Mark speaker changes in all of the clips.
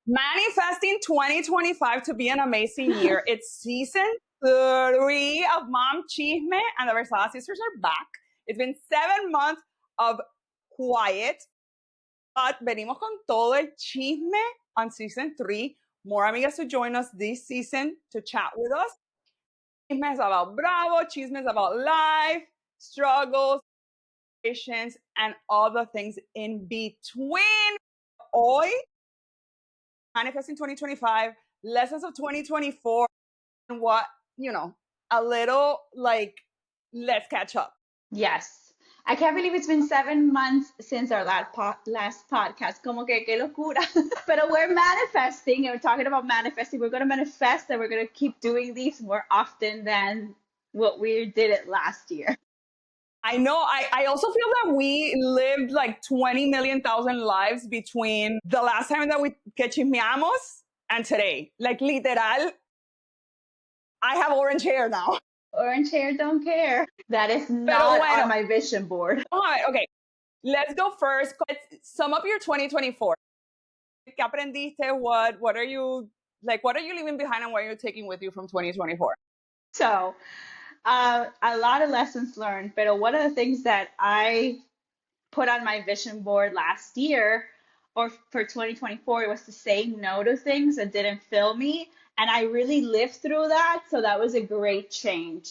Speaker 1: Manifesting 2025 to be an amazing year. It's season 3 of Mom Chisme, and the Versada sisters are back. It's been 7 months of quiet, but venimos con todo el chisme on season 3. More amigas to join us this season to chat with us. Chisme is about Bravo, chisme is about life, struggles, patience, and all the things in between. Hoy, manifesting 2025, lessons of 2024, and what, a little like, let's catch up.
Speaker 2: Yes. I can't believe it's been 7 months since our last podcast. Como que locura. But we're manifesting and we're talking about manifesting. We're going to manifest and we're going to keep doing these more often than what we did it last year.
Speaker 1: I know. I also feel that we lived like 20 million thousand lives between the last time that we que chismeamos and today. Like, literal, I have orange hair now.
Speaker 2: Orange hair don't care. That is not on my vision board.
Speaker 1: Okay, let's go first. Sum up your 2024. ¿Qué aprendiste? What are you leaving behind and what are you taking with you from 2024?
Speaker 2: So, a lot of lessons learned, but one of the things that I put on my vision board last year or for 2024 was to say no to things that didn't fill me. And I really lived through that. So that was a great change.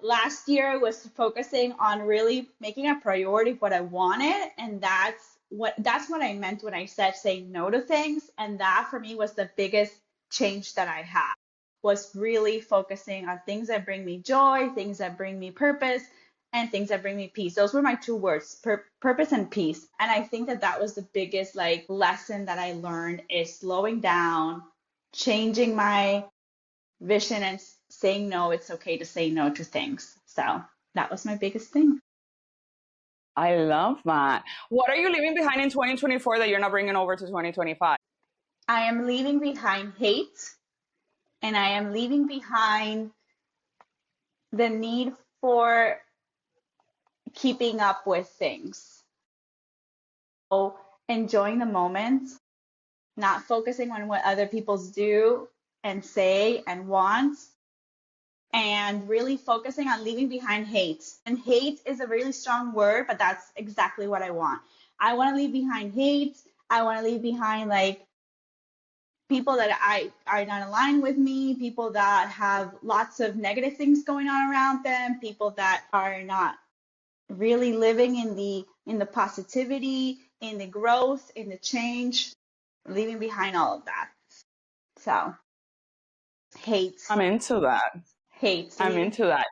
Speaker 2: Last year was focusing on really making a priority what I wanted. And that's what I meant when I said saying no to things. And that for me was the biggest change that I had, was really focusing on things that bring me joy, things that bring me purpose, and things that bring me peace. Those were my two words, purpose and peace. And I think that was the biggest lesson that I learned, is slowing down, changing my vision, and saying no. It's okay to say no to things. So that was my biggest thing.
Speaker 1: I love that. What are you leaving behind in 2024 that you're not bringing over to 2025?
Speaker 2: I am leaving behind hate, and I am leaving behind the need for keeping up with things. So enjoying the moment, not focusing on what other people do and say and want, and really focusing on leaving behind hate. And hate is a really strong word, but that's exactly what I want. I want to leave behind hate. I want to leave behind people that I are not aligned with me, people that have lots of negative things going on around them, people that are not really living in the positivity, in the growth, in the change, leaving behind all of that. So hate.
Speaker 1: I'm into that.
Speaker 2: Hate.
Speaker 1: I'm into that.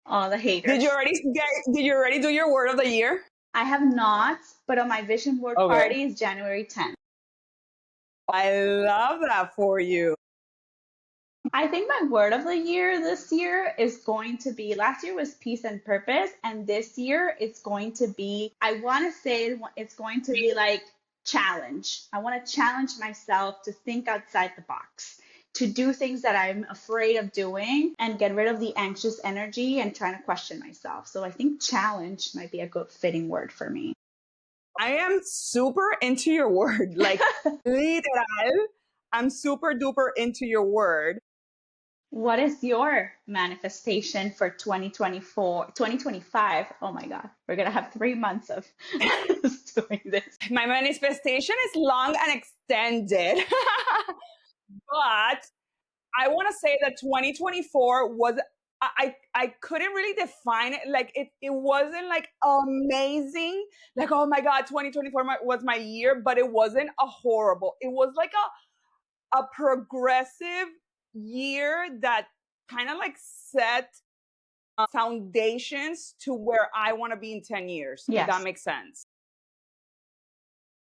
Speaker 2: All the haters.
Speaker 1: Did you already do your word of the year?
Speaker 2: I have not, but on my vision board party is January 10th.
Speaker 1: I love that for you.
Speaker 2: I think my word of the year this year is going to be, last year was peace and purpose, and this year it's going to be, I want to say it's going to be like challenge. I want to challenge myself to think outside the box, to do things that I'm afraid of doing, and get rid of the anxious energy and trying to question myself. So I think challenge might be a good fitting word for me.
Speaker 1: I am super into your word. Like, literal, I'm super duper into your word.
Speaker 2: What is your manifestation for 2025? Oh my God, we're going to have 3 months of doing this.
Speaker 1: My manifestation is long and extended, but I want to say that 2024 was, I couldn't really define it. Like, it wasn't like amazing. Like, oh my God, 2024 was my year, but it wasn't a horrible. It was like a progressive year that kind of like set foundations to where I want to be in 10 years. Yes. If that makes sense.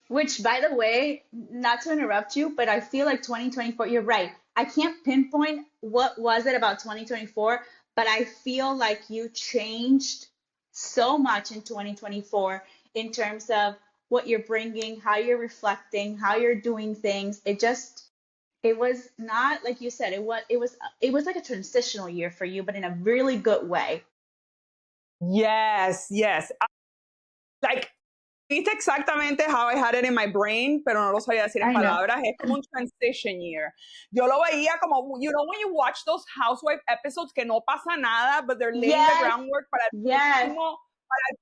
Speaker 2: Which, by the way, not to interrupt you, but I feel like 2024, you're right. I can't pinpoint what was it about 2024, but I feel like you changed so much in 2024 in terms of what you're bringing, how you're reflecting, how you're doing things. It was not, like you said, it was like a transitional year for you, but in a really good way.
Speaker 1: Yes. Like, Viste exactamente how I had it in my brain, pero no lo sabía decir en
Speaker 2: I know.
Speaker 1: palabras. Es como un transition year. Yo lo veía como, you know, when you watch those housewife episodes que no pasa nada, but they're laying the
Speaker 2: Yes,
Speaker 1: groundwork para
Speaker 2: yes,
Speaker 1: el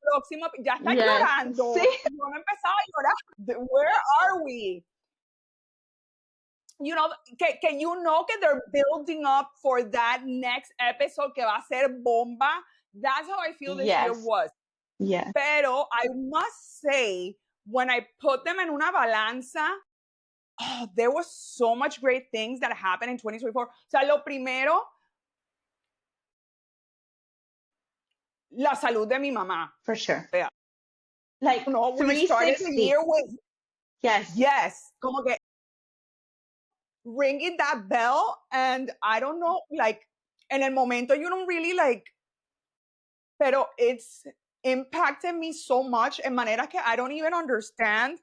Speaker 1: próximo, ya está
Speaker 2: yes.
Speaker 1: llorando.
Speaker 2: Sí.
Speaker 1: Yo no empezaba a llorar. Where are we? You know, que they're building up for that next episode que va a ser bomba. That's how I feel this year
Speaker 2: Yes,
Speaker 1: was.
Speaker 2: yes,
Speaker 1: Pero I must say, when I put them en una balanza, there was so much great things that happened in 2024. O sea, lo primero, la salud de mi mamá.
Speaker 2: for sure.
Speaker 1: Yeah.
Speaker 2: Like
Speaker 1: No, we started the
Speaker 2: 360.
Speaker 1: year with,
Speaker 2: Yes,
Speaker 1: yes, como que ringing that bell. And I don't know, like, en el momento you don't really like, pero it's impacted me so much en manera que I don't even understand.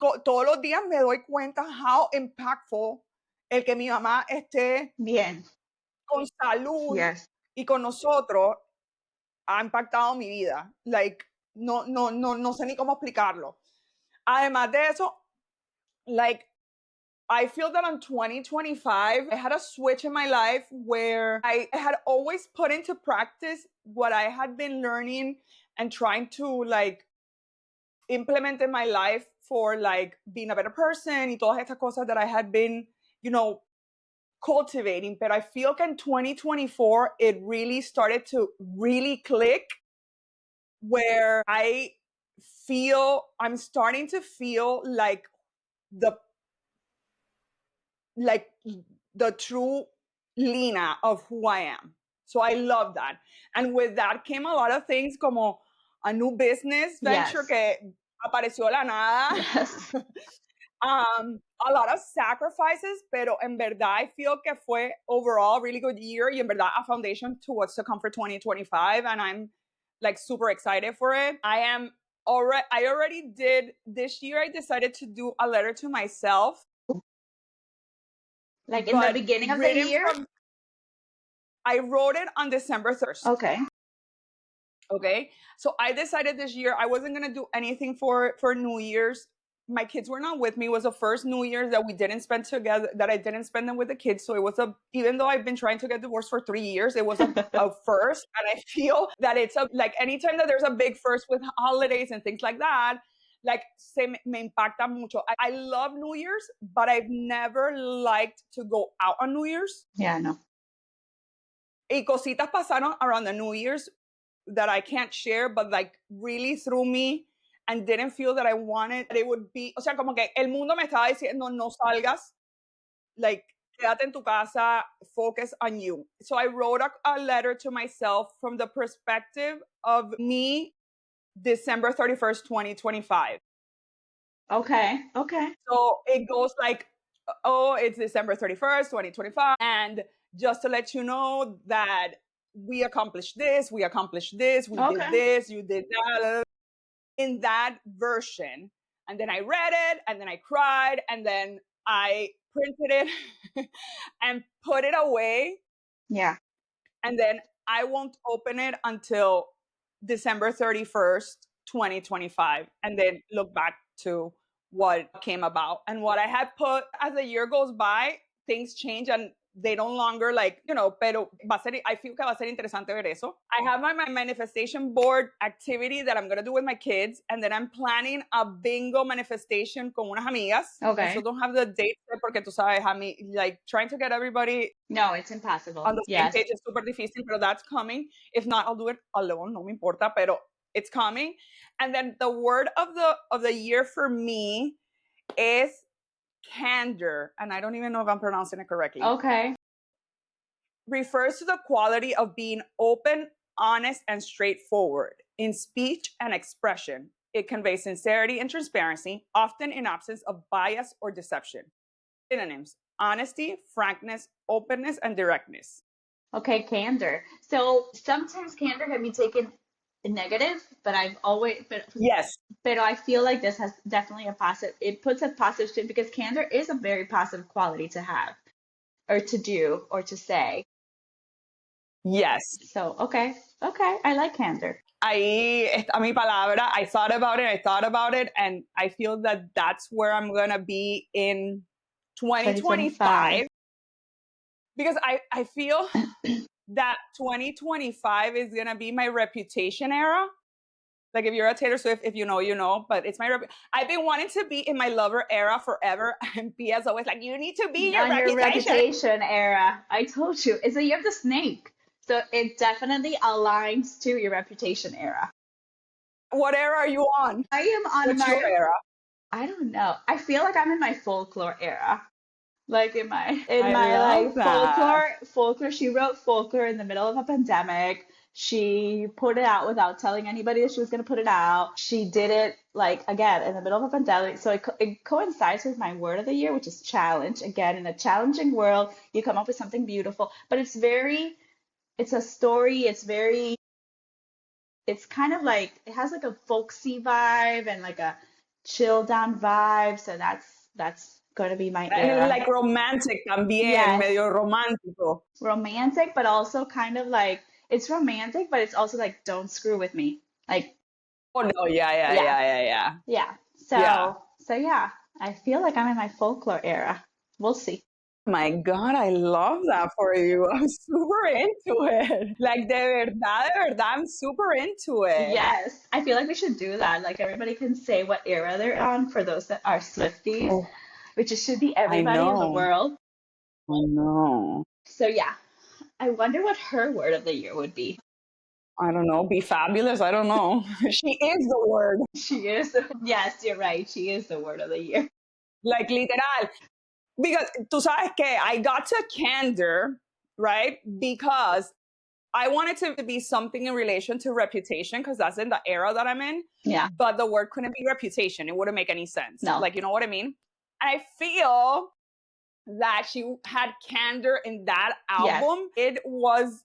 Speaker 1: Todos los días me doy cuenta how impactful el que mi mamá esté
Speaker 2: bien.
Speaker 1: con salud
Speaker 2: Yes.
Speaker 1: y con nosotros ha impactado mi vida. Like, no sé ni cómo explicarlo. Además de eso, like, I feel that in 2025, I had a switch in my life where I had always put into practice what I had been learning and trying to like implement in my life for like being a better person y todas estas cosas that I had been, you know, cultivating. But I feel que in 2024, it really started to really click where I'm starting to feel like the like the true Lina of who I am. So I love that. And with that came a lot of things como a new business venture
Speaker 2: Yes.
Speaker 1: que apareció de la nada.
Speaker 2: Yes.
Speaker 1: A lot of sacrifices, pero en verdad I feel que fue overall a really good year y en verdad a foundation to what's to come for 2025. And I'm like super excited for it. I already did this year. I decided to do a letter to myself.
Speaker 2: Like in the
Speaker 1: But
Speaker 2: beginning of the
Speaker 1: written
Speaker 2: year?
Speaker 1: from, I wrote it on December 1st.
Speaker 2: Okay.
Speaker 1: Okay. So I decided this year I wasn't gonna do anything for New Year's. My kids were not with me. It was the first New Year's that we didn't spend together, that I didn't spend them with the kids. So it was even though I've been trying to get divorced for 3 years, it was a first. And I feel that it's like anytime that there's a big first with holidays and things like that, like me impacta mucho. I love New Year's, but I've never liked to go out on New Year's.
Speaker 2: Yeah, no.
Speaker 1: Y cositas pasaron around the New Year's that I can't share, but like really threw me and didn't feel that I wanted it would be, o sea, como que el mundo me estaba diciendo no salgas, like quédate en tu casa, focus on you. So I wrote a letter to myself from the perspective of me, December 31st, 2025.
Speaker 2: Okay. Okay.
Speaker 1: So it goes like, oh, it's December 31st, 2025. And just to let you know that we accomplished this, we
Speaker 2: Okay.
Speaker 1: did this, you did that, in that version. And then I read it, and then I cried, and then I printed it and put it away.
Speaker 2: Yeah.
Speaker 1: And then I won't open it until December 31st, 2025, and then look back to what came about. And what I had put as the year goes by, things change and they no longer like, you know, pero I feel que va a ser interesante ver eso. I have my manifestation board activity that I'm going to do with my kids. And then I'm planning a bingo manifestation con unas amigas.
Speaker 2: Okay.
Speaker 1: I still don't have the date porque tú sabes, like trying to get everybody
Speaker 2: No, it's impossible.
Speaker 1: on the same
Speaker 2: Yes.
Speaker 1: page is super difícil, pero that's coming. If not, I'll do it alone, no me importa, pero it's coming. And then the word of the year for me is candor, and I don't even know if I'm pronouncing it correctly.
Speaker 2: Okay.
Speaker 1: Refers to the quality of being open, honest, and straightforward in speech and expression. It conveys sincerity and transparency, often in absence of bias or deception. Synonyms: honesty, frankness, openness, and directness.
Speaker 2: Okay, candor. So sometimes candor can be taken negative, but
Speaker 1: Yes.
Speaker 2: but I feel like this has definitely a positive, it puts a positive spin because candor is a very positive quality to have or to do or to say.
Speaker 1: Yes.
Speaker 2: So, okay. Okay. I like candor.
Speaker 1: ahí está mi palabra. I thought about it, and I feel that that's where I'm gonna be in 2025 because I feel that 2025 is gonna be my reputation era. Like if you're a Taylor Swift, if you know, you know. But it's my I've been wanting to be in my lover era forever, and Pia's always like, "You need to be your
Speaker 2: On your
Speaker 1: reputation."
Speaker 2: reputation era. I told you. It's a year of the snake. So it definitely aligns to your reputation era.
Speaker 1: What era are you on?
Speaker 2: I am on
Speaker 1: What's your
Speaker 2: my,
Speaker 1: era?
Speaker 2: I don't know. I feel like I'm in my folklore era. Like in
Speaker 1: I
Speaker 2: my
Speaker 1: love
Speaker 2: like
Speaker 1: that.
Speaker 2: folklore. She wrote folklore in the middle of a pandemic. She put it out without telling anybody that she was going to put it out. She did it like again in the middle of a pandemic. So it coincides with my word of the year, which is challenge. Again, in a challenging world, you come up with something beautiful, but it's a story. It's kind of like it has like a folksy vibe and like a chill down vibe. So that's going to be my
Speaker 1: And
Speaker 2: era.
Speaker 1: like romantic también,
Speaker 2: Yes,
Speaker 1: medio romántico.
Speaker 2: romantic, but also kind of like it's romantic, but it's also like don't screw with me. Like,
Speaker 1: Oh no, yeah, yeah,
Speaker 2: yeah,
Speaker 1: yeah, yeah, yeah.
Speaker 2: yeah.
Speaker 1: Yeah.
Speaker 2: So yeah, I feel like I'm in my folklore era. We'll see.
Speaker 1: My God, I love that for you. I'm super into it. Like de verdad, I'm super into it.
Speaker 2: Yes, I feel like we should do that. Like everybody can say what era they're on for those that are Swifties,
Speaker 1: Oh,
Speaker 2: which it should be
Speaker 1: I
Speaker 2: everybody in the
Speaker 1: know.
Speaker 2: world.
Speaker 1: I know.
Speaker 2: So yeah, I wonder what her word of the year would be.
Speaker 1: I don't know. Be fabulous. I don't know. She is the word.
Speaker 2: She is, yes, you're right. She is the word of the year.
Speaker 1: Like literal. Because tú sabes que I got to candor, right? Because I wanted to be something in relation to reputation because that's in the era that I'm in.
Speaker 2: Yeah,
Speaker 1: But the word couldn't be reputation. It wouldn't make any sense.
Speaker 2: no,
Speaker 1: Like, you know what I mean? And I feel that she had candor in that
Speaker 2: yes,
Speaker 1: album. It was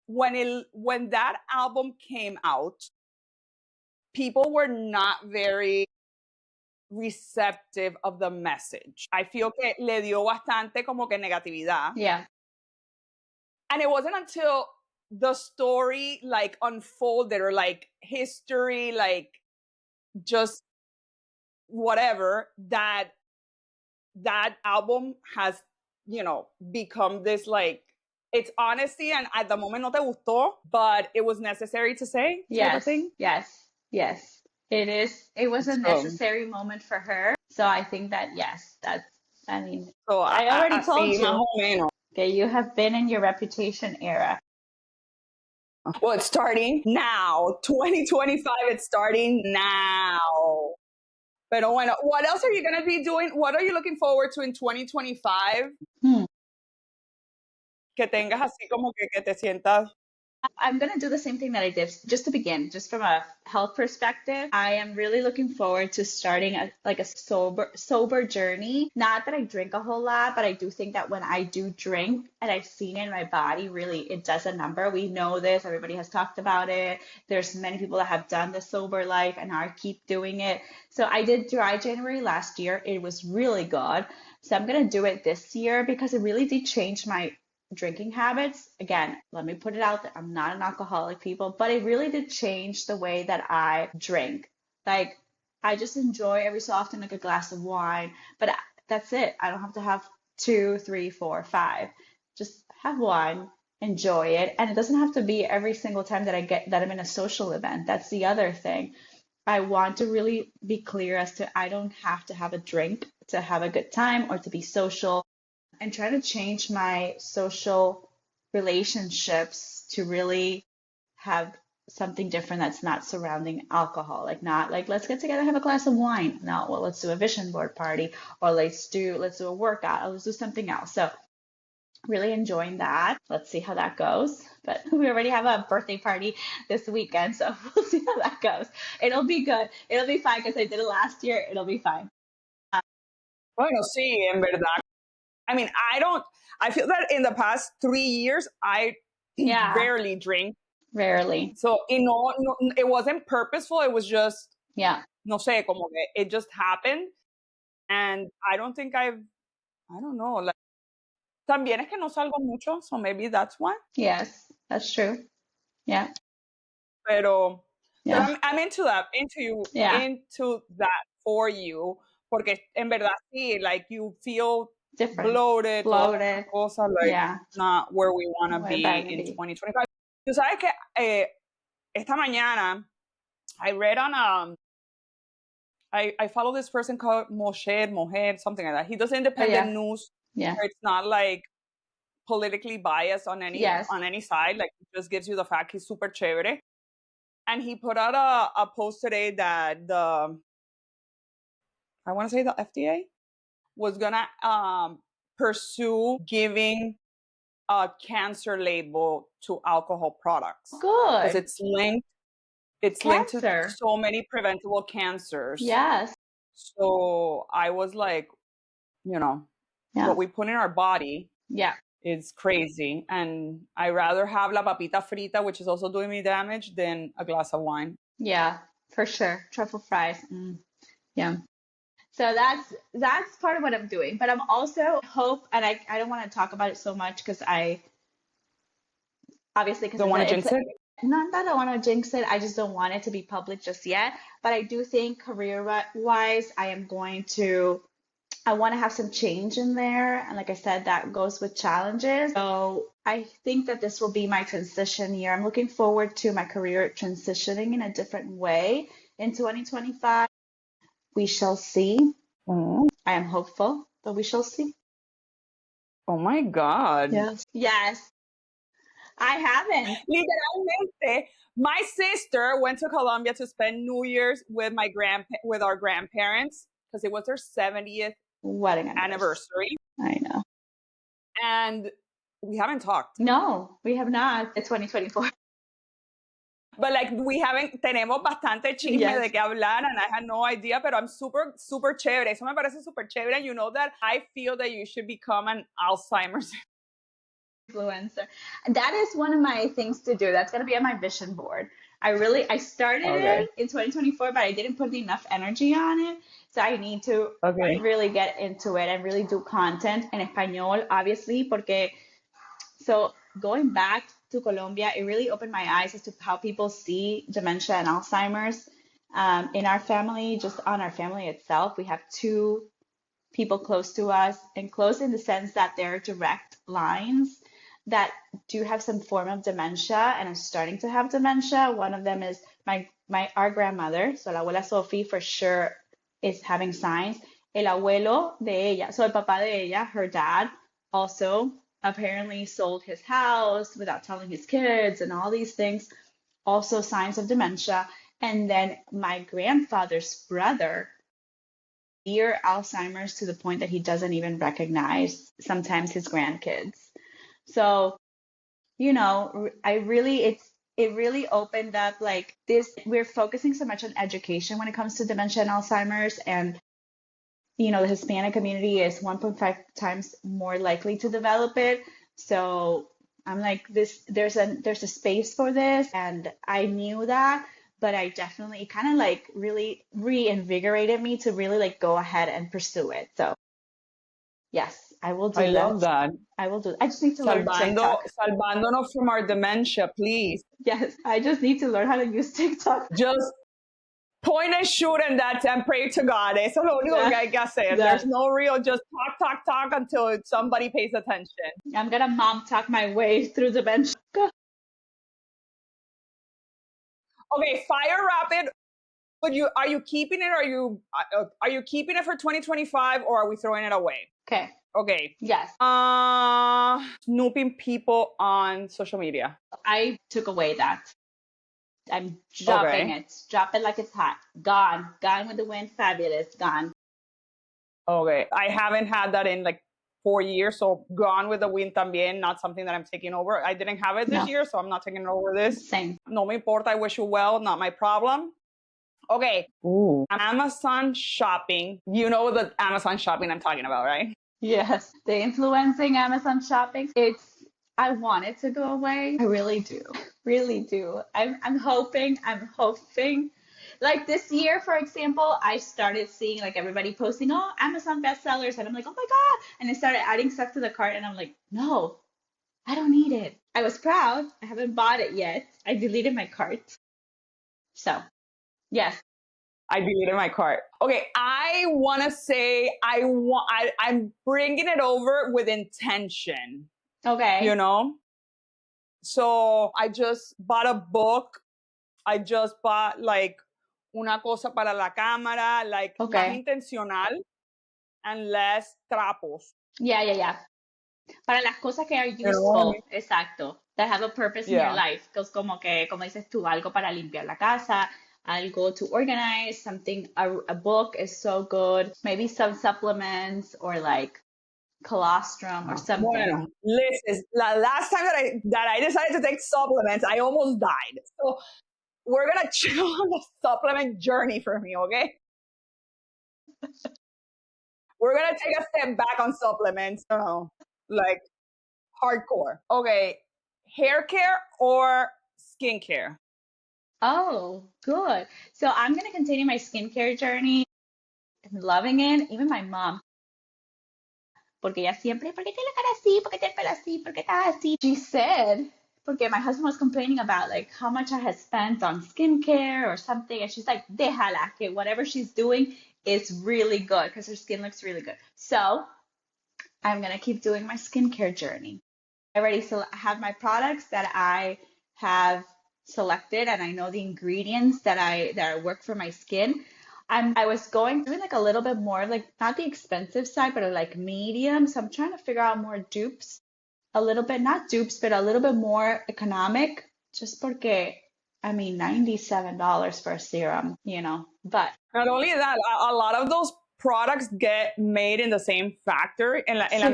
Speaker 1: when that album came out, people were not very receptive of the message. I feel que le dio bastante como que negatividad.
Speaker 2: yeah,
Speaker 1: And it wasn't until the story like unfolded or like history, like just whatever, that album has, become this like it's honesty and at the moment no te gustó, but it was necessary to say type of
Speaker 2: yes,
Speaker 1: thing.
Speaker 2: yes, yes. It is. It was a
Speaker 1: So
Speaker 2: necessary moment for her. So I think that yes, I mean,
Speaker 1: so
Speaker 2: I already told
Speaker 1: así más
Speaker 2: you.
Speaker 1: o menos.
Speaker 2: Okay, you have been in your reputation era.
Speaker 1: Well, it's starting now. 2025, it's starting now. Pero bueno, what else are you going to be doing? What are you looking forward to in 2025?
Speaker 2: Hmm.
Speaker 1: Que tengas así como que te sientas.
Speaker 2: I'm going to do the same thing that I did just to begin, just from a health perspective. I am really looking forward to starting like a sober journey. Not that I drink a whole lot, but I do think that when I do drink and I've seen it in my body, really it does a number. We know this, everybody has talked about it. There's many people that have done the sober life and are keep doing it. So I did dry January last year. It was really good. So I'm going to do it this year because it really did change my drinking habits. Again, let me put it out there. I'm not an alcoholic, people, but it really did change the way that I drink. Like, I just enjoy every so often like a glass of wine, but that's it. I don't have to have two, three, four, five. Just have one, enjoy it. And it doesn't have to be every single time that I'm in a social event. That's the other thing. I want to really be clear as to I don't have to have a drink to have a good time or to be social and try to change my social relationships to really have something different that's not surrounding alcohol. Like not like let's get together and have a glass of wine. No, well let's do a vision board party or let's do a workout or let's do something else. So really enjoying that. Let's see how that goes. But we already have a birthday party this weekend, so we'll see how that goes. It'll be good. It'll be fine because I did it last year. It'll be fine.
Speaker 1: Bueno, sí, en verdad. I mean, I feel that in the past 3 years, I
Speaker 2: Yeah,
Speaker 1: rarely drink.
Speaker 2: rarely.
Speaker 1: So, no, it wasn't purposeful. It was just,
Speaker 2: Yeah.
Speaker 1: no sé, como que it just happened. And I don't think I don't know. Like, también es que no salgo mucho, so maybe that's why.
Speaker 2: Yes, that's true. Yeah.
Speaker 1: Pero So
Speaker 2: Yeah.
Speaker 1: I'm into that,
Speaker 2: Yeah.
Speaker 1: into that for you, porque en verdad sí, like you feel
Speaker 2: Different.
Speaker 1: bloated, toda esa
Speaker 2: Bloated.
Speaker 1: cosa, like
Speaker 2: Yeah.
Speaker 1: not where we want to
Speaker 2: Where
Speaker 1: be
Speaker 2: better
Speaker 1: in
Speaker 2: be.
Speaker 1: 2025. Tú sabes que esta mañana I read on I follow this person called Moher, something like that. He does
Speaker 2: Oh
Speaker 1: independent
Speaker 2: yeah.
Speaker 1: news
Speaker 2: Yeah.
Speaker 1: where it's not like politically biased
Speaker 2: Yes.
Speaker 1: on any side. Like it just gives you the fact. He's super chévere. And he put out a post today that I want to say the FDA was gonna pursue giving a cancer label to alcohol products because
Speaker 2: Good.
Speaker 1: it's linked to
Speaker 2: Cancer.
Speaker 1: so many preventable cancers.
Speaker 2: Yes.
Speaker 1: So I was like, you know,
Speaker 2: Yeah.
Speaker 1: what we put in our body
Speaker 2: Yeah.
Speaker 1: is crazy. And I rather have la papita frita, which is also doing me damage, than a glass of wine.
Speaker 2: Yeah. For sure. Truffle fries. Mm. Yeah. So that's part of what I'm doing. But I'm also hope, and I don't want to talk about it so much because I obviously because
Speaker 1: Don't want to
Speaker 2: it's
Speaker 1: jinx it?
Speaker 2: not that I want to jinx it. I just don't want it to be public just yet. But I do think career wise, I want to have some change in there. And like I said, that goes with challenges. So I think that this will be my transition year. I'm looking forward to my career transitioning in a different way in 2025. We shall see.
Speaker 1: Oh,
Speaker 2: I am hopeful, but we shall see.
Speaker 1: oh my God.
Speaker 2: Yes. Yes. I haven't.
Speaker 1: Literalmente, my sister went to Colombia to spend New Year's with with our grandparents because it was their 70th
Speaker 2: Wedding anniversary.
Speaker 1: anniversary,
Speaker 2: I know.
Speaker 1: and we haven't talked.
Speaker 2: No, we have not. It's 2024.
Speaker 1: But like we haven't, tenemos bastante chisme de
Speaker 2: Yes.
Speaker 1: qué hablar, and I had no idea, pero I'm super, super chévere. Eso me parece super chévere. And you know that I feel that you should become an Alzheimer's
Speaker 2: Influencer. That is one of my things to do. That's going to be on my vision board. I started
Speaker 1: Okay.
Speaker 2: it in 2024, but I didn't put enough energy on it. So I need to
Speaker 1: Okay.
Speaker 2: really get into it and really do content in español, obviously, porque so going back to Colombia, it really opened my eyes as to how people see dementia and Alzheimer's. In our family, just on our family itself, we have two people close to us, and close in the sense that they're direct lines that do have some form of dementia and are starting to have dementia. One of them is our grandmother, so la abuela Sophie for sure is having signs. El abuelo de ella, so el papá de ella, her dad, also apparently sold his house without telling his kids and all these things, also signs of dementia. And then my grandfather's brother, severe Alzheimer's to the point that he doesn't even recognize sometimes his grandkids. So, it really opened up like this. We're focusing so much on education when it comes to dementia and Alzheimer's, and the Hispanic community is 1.5 times more likely to develop it. So I'm like this, there's a space for this, and I knew that, but I definitely kind of like really reinvigorated me to really like go ahead and pursue it. So yes, I will
Speaker 1: I
Speaker 2: do that.
Speaker 1: love that.
Speaker 2: I will do. I just need to learn TikTok.
Speaker 1: Salvándonos from our dementia, please.
Speaker 2: Yes, I just need to learn how to use TikTok.
Speaker 1: Just point and shoot and that's and pray to God. Eso es lo único que
Speaker 2: That,
Speaker 1: hay que hacer. There's
Speaker 2: that
Speaker 1: no real just talk until somebody pays attention.
Speaker 2: I'm gonna mom talk my way through dementia.
Speaker 1: Okay, fire rapid. But are you keeping it? Are you keeping it for 2025 or are we throwing it away?
Speaker 2: Okay.
Speaker 1: Okay.
Speaker 2: Yes.
Speaker 1: Snooping people on social media.
Speaker 2: I took away that. I'm dropping
Speaker 1: Okay.
Speaker 2: it. Drop it like it's hot. Gone. Gone with the wind. Fabulous. Gone.
Speaker 1: Okay. I haven't had that in like 4 years. So Gone with the Wind también, not something that I'm taking over. I didn't have it this
Speaker 2: No.
Speaker 1: year, so I'm not taking it over this.
Speaker 2: Same.
Speaker 1: No me importa. I wish you well. Not my problem. Okay. Ooh. Amazon shopping. You know the Amazon shopping I'm talking about, right?
Speaker 2: Yes. The influencing Amazon shopping. I want it to go away. I really do. Really do. I'm hoping. Like this year, for example, I started seeing like everybody posting, oh, Amazon bestsellers, and I'm like, oh my God. And I started adding stuff to the cart, and I'm like, no, I don't need it. I was proud. I haven't bought it yet. I deleted my cart. So, yes.
Speaker 1: I deleted my cart. Okay, I want to say I'm bringing it over with intention.
Speaker 2: Okay.
Speaker 1: You know, so I just bought a book. I just bought like una cosa para la cámara, like más
Speaker 2: Okay.
Speaker 1: intencional and less trapos.
Speaker 2: Yeah, yeah, yeah. Para las cosas que are
Speaker 1: You know what I mean?
Speaker 2: useful, exacto. That have a purpose in your
Speaker 1: Yeah.
Speaker 2: life. Because como que, como dices tú, algo para limpiar la casa, algo to organize, something, a book is so good. Maybe some supplements or like colostrum or something.
Speaker 1: Bueno, listen, la last time that I decided to take supplements, I almost died. So we're gonna chill on the supplement journey for me, okay? We're gonna take a step back on supplements, like hardcore. Okay, hair care or skincare?
Speaker 2: Oh, good. So I'm gonna continue my skincare journey. I'm loving it. Even my mom, porque ella siempre, ¿por qué tiene la cara así? ¿Por qué tiene el pelo así? ¿Por qué está así? She said, porque my husband was complaining about like how much I had spent on skincare or something, and she's like, déjala, que whatever she's doing is really good because her skin looks really good. So I'm gonna keep doing my skincare journey. I already have my products that I have selected, and I know the ingredients that work for my skin. I was going through like a little bit more like not the expensive side, but like medium. So I'm trying to figure out more dupes, a little bit not dupes, but a little bit more economic. Just porque I mean $97 for a serum, you know. But
Speaker 1: Not only that, a lot of those products get made in the same factory,
Speaker 2: sí,
Speaker 1: en el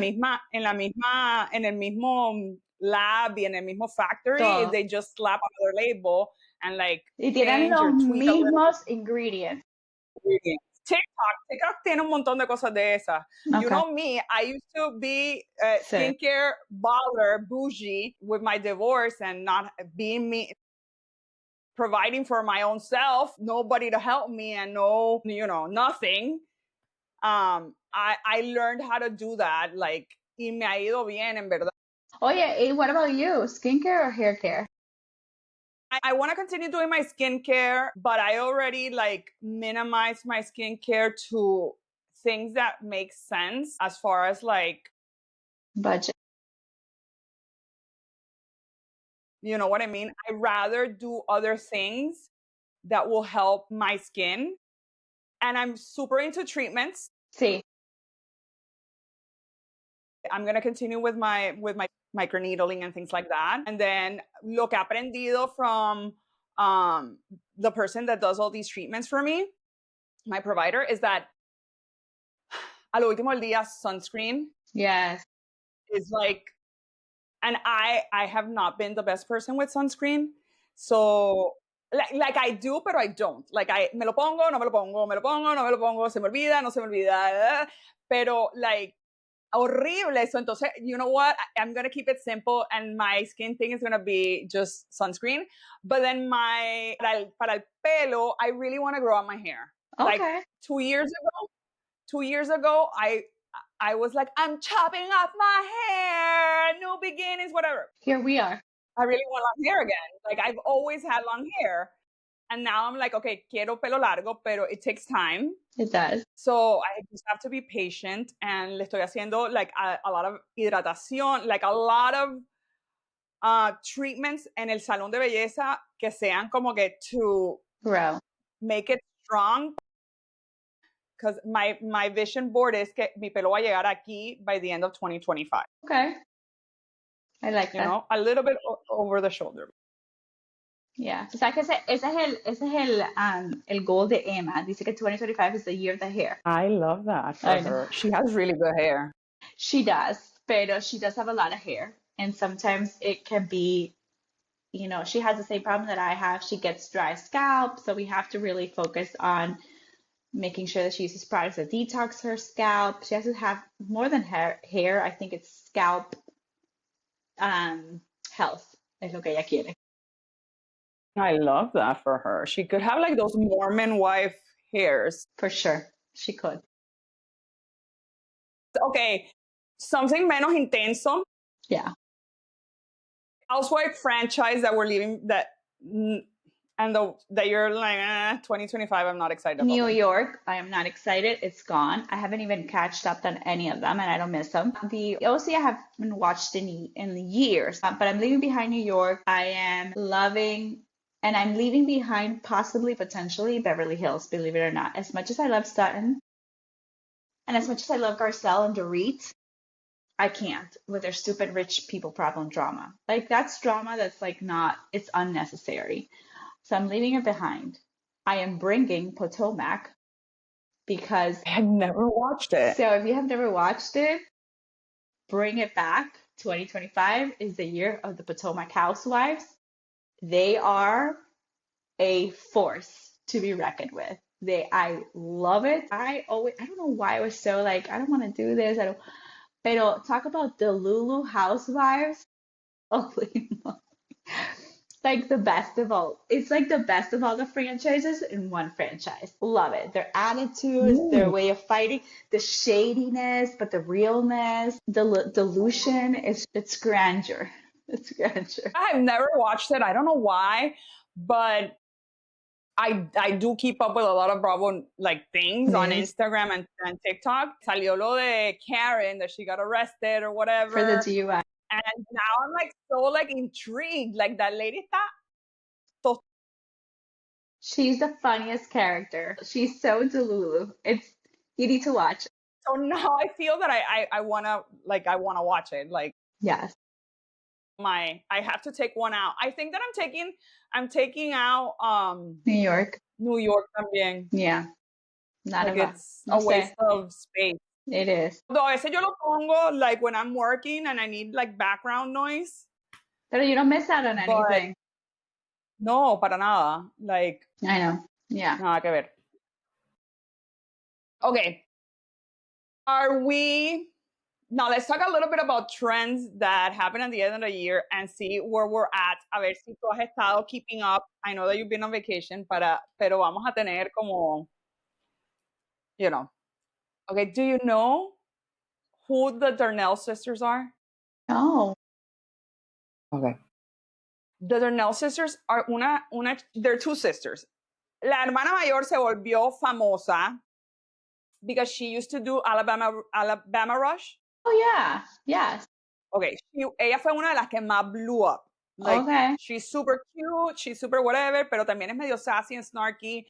Speaker 1: mismo lab y en el mismo factory.
Speaker 2: todo.
Speaker 1: They just slap another label and like
Speaker 2: Y tienen
Speaker 1: change or
Speaker 2: los
Speaker 1: tweak a little
Speaker 2: mismos ingredients.
Speaker 1: ingredients. TikTok tiene un montón de cosas de esas. You
Speaker 2: Okay.
Speaker 1: know me, I used to be
Speaker 2: Sí.
Speaker 1: skincare baller, bougie with my divorce and not being me, providing for my own self, nobody to help me and nothing. I learned how to do that, like, y me ha ido bien, en verdad.
Speaker 2: Oye, what about you? Skincare or hair care?
Speaker 1: I want to continue doing my skincare, but I already like minimize my skincare to things that make sense as far as like,
Speaker 2: Budget.
Speaker 1: you know what I mean? I rather do other things that will help my skin. And I'm super into treatments.
Speaker 2: Sí.
Speaker 1: I'm gonna continue with my microneedling and things like that. And then lo que he aprendido from the person that does all these treatments for me, my provider, is that a lo último del día, sunscreen
Speaker 2: Yes.
Speaker 1: is like, and I have not been the best person with sunscreen. So like I do, pero I don't. Like I me lo pongo, no me lo pongo, me lo pongo, no me lo pongo, se me olvida, no se me olvida. Pero like horrible. So entonces, you know what? I'm gonna keep it simple, and my skin thing is gonna be just sunscreen. But then para el pelo, I really want to grow out my hair. Like
Speaker 2: Okay.
Speaker 1: 2 years ago, I was like, I'm chopping off my hair, new beginnings, whatever.
Speaker 2: Here we are.
Speaker 1: I really want long hair again. Like I've always had long hair. And now I'm like, okay, quiero pelo largo, pero it takes time.
Speaker 2: It does.
Speaker 1: So I just have to be patient, and le estoy haciendo like a lot of hidratación, like a lot of treatments en el salón de belleza que sean como que to
Speaker 2: Grow.
Speaker 1: make it strong. Because my vision board is que mi pelo va a llegar aquí by the end of 2025.
Speaker 2: Okay. I like
Speaker 1: You
Speaker 2: that.
Speaker 1: know, a little bit over the shoulder.
Speaker 2: Yeah. O sea que ese es el goal de Emma. Dice que 2025 is the year of the hair.
Speaker 1: I love that for
Speaker 2: I know.
Speaker 1: her. She has really good hair.
Speaker 2: She does, pero she does have a lot of hair. And sometimes it can be, she has the same problem that I have. She gets dry scalp. So we have to really focus on making sure that she uses products that detox her scalp. She has to have more than hair. I think it's scalp health. Es lo que ella quiere.
Speaker 1: I love that for her. She could have like those Mormon wife hairs.
Speaker 2: For sure. She could.
Speaker 1: Okay, something menos intenso.
Speaker 2: Yeah.
Speaker 1: Housewife franchise that we're leaving that And that you're like, 2025, I'm not excited about
Speaker 2: New
Speaker 1: them.
Speaker 2: York, I am not excited. It's gone. I haven't even catched up on any of them, and I don't miss them. The OC I haven't watched in the years, but I'm leaving behind New York. I am loving, and I'm leaving behind possibly, potentially Beverly Hills, believe it or not. As much as I love Sutton, and as much as I love Garcelle and Dorit, I can't with their stupid rich people problem drama. Like that's drama that's like not, it's unnecessary. So I'm leaving it behind. I am bringing Potomac because
Speaker 1: I had never watched it.
Speaker 2: so if you have never watched it, bring it back. 2025 is the year of the Potomac Housewives. They are a force to be reckoned with. I love it. I don't know why I was so like, I don't want to do this. I don't, pero talk about the Lulu Housewives. Holy moly. Like the best of all. It's like the best of all the franchises in one franchise. Love it. Their attitudes, their
Speaker 1: Mm.
Speaker 2: way of fighting, the shadiness, but the realness, the delusion. It's grandeur. It's grandeur.
Speaker 1: I have never watched it. I don't know why, but I do keep up with a lot of Bravo like things on
Speaker 2: News
Speaker 1: Instagram and TikTok. Salió lo de Karen that she got arrested or
Speaker 2: for the
Speaker 1: whatever.
Speaker 2: DUI.
Speaker 1: And now I'm like so like intrigued. Like that lady está so,
Speaker 2: She's the funniest character. She's so delulu. It's you need to watch.
Speaker 1: so now I feel that I wanna watch it. Like
Speaker 2: Yes.
Speaker 1: I have to take one out. I think that I'm taking out
Speaker 2: New York.
Speaker 1: New York también.
Speaker 2: Yeah. Not
Speaker 1: Like
Speaker 2: of us.
Speaker 1: it's
Speaker 2: No
Speaker 1: a
Speaker 2: sé.
Speaker 1: waste of space.
Speaker 2: It is.
Speaker 1: Though a veces yo lo pongo like when I'm working and I need like background noise,
Speaker 2: But you don't miss out on
Speaker 1: but
Speaker 2: anything.
Speaker 1: no, para nada. Like
Speaker 2: I know. Yeah.
Speaker 1: nada que ver. Okay. Are we now let's talk a little bit about trends that happen at the end of the year and see where we're at. A ver si tú has estado keeping up. I know that you've been on vacation, pero vamos a tener como, you know. Okay, do you know who the Darnell sisters are?
Speaker 2: Oh.
Speaker 1: Okay. The Darnell sisters are they're two sisters. La hermana mayor se volvió famosa because she used to do Alabama Rush.
Speaker 2: Oh yeah. Yes.
Speaker 1: Okay, ella fue una de las que más blew up. Like,
Speaker 2: Okay.
Speaker 1: she's super cute, she's super whatever, pero también es medio sassy and snarky.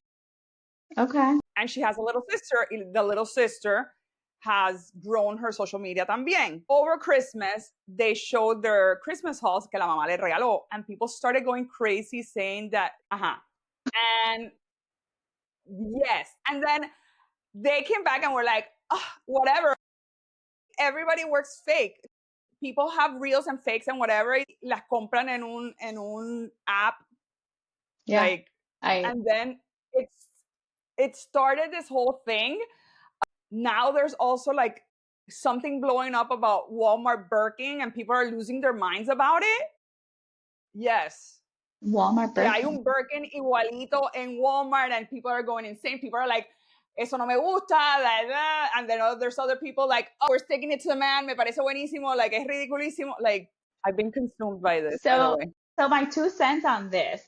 Speaker 2: Okay.
Speaker 1: And she has a little sister. The little sister has grown her social media también. Over Christmas, they showed their Christmas hauls que la mamá le regaló, and people started going crazy saying that, and yes, and then they came back and were like, oh, whatever. Everybody works fake. People have reels and fakes and whatever. Las compran en un app.
Speaker 2: Yeah.
Speaker 1: Like, and then it started this whole thing. Now there's also like something blowing up about Walmart Birkin and people are losing their minds about it. Yes.
Speaker 2: Walmart
Speaker 1: Que hay
Speaker 2: Birkin.
Speaker 1: un Birkin igualito en Walmart and people are going insane. People are like, eso no me gusta, blah, blah. And then there's other people like, oh, we're sticking it to the man, me parece buenísimo, like, es ridiculísimo. Like, I've been consumed by this, by the way.
Speaker 2: So my 2 cents on this,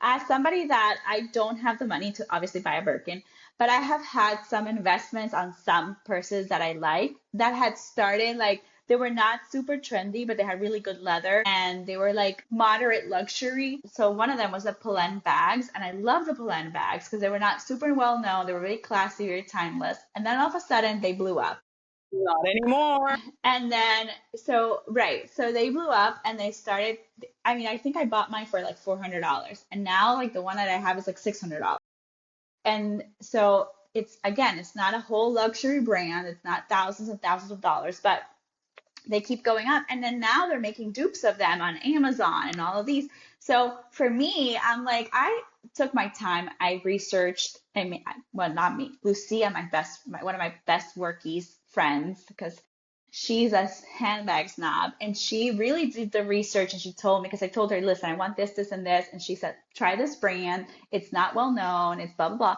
Speaker 2: as somebody that I don't have the money to obviously buy a Birkin, but I have had some investments on some purses that I like that had started like they were not super trendy, but they had really good leather and they were like moderate luxury. So one of them was the Polen bags, and I love the Polen bags because they were not super well known. They were really classy, very timeless. And then all of a sudden they blew up.
Speaker 1: Not anymore.
Speaker 2: And then, so, right. So they blew up and they started. I mean, I think I bought mine for like $400. And now, like, the one that I have is like $600. And so again, it's not a whole luxury brand. It's not thousands and thousands of dollars, but they keep going up. And then now they're making dupes of them on Amazon and all of these. So for me, I'm like, I took my time. I researched, I mean, well, not me, Lucia, one of my best workies friends, because she's a handbag snob. And she really did the research and she told me, because I told her, listen, I want this, this, and this. And she said, try this brand. It's not well known. It's blah, blah, blah.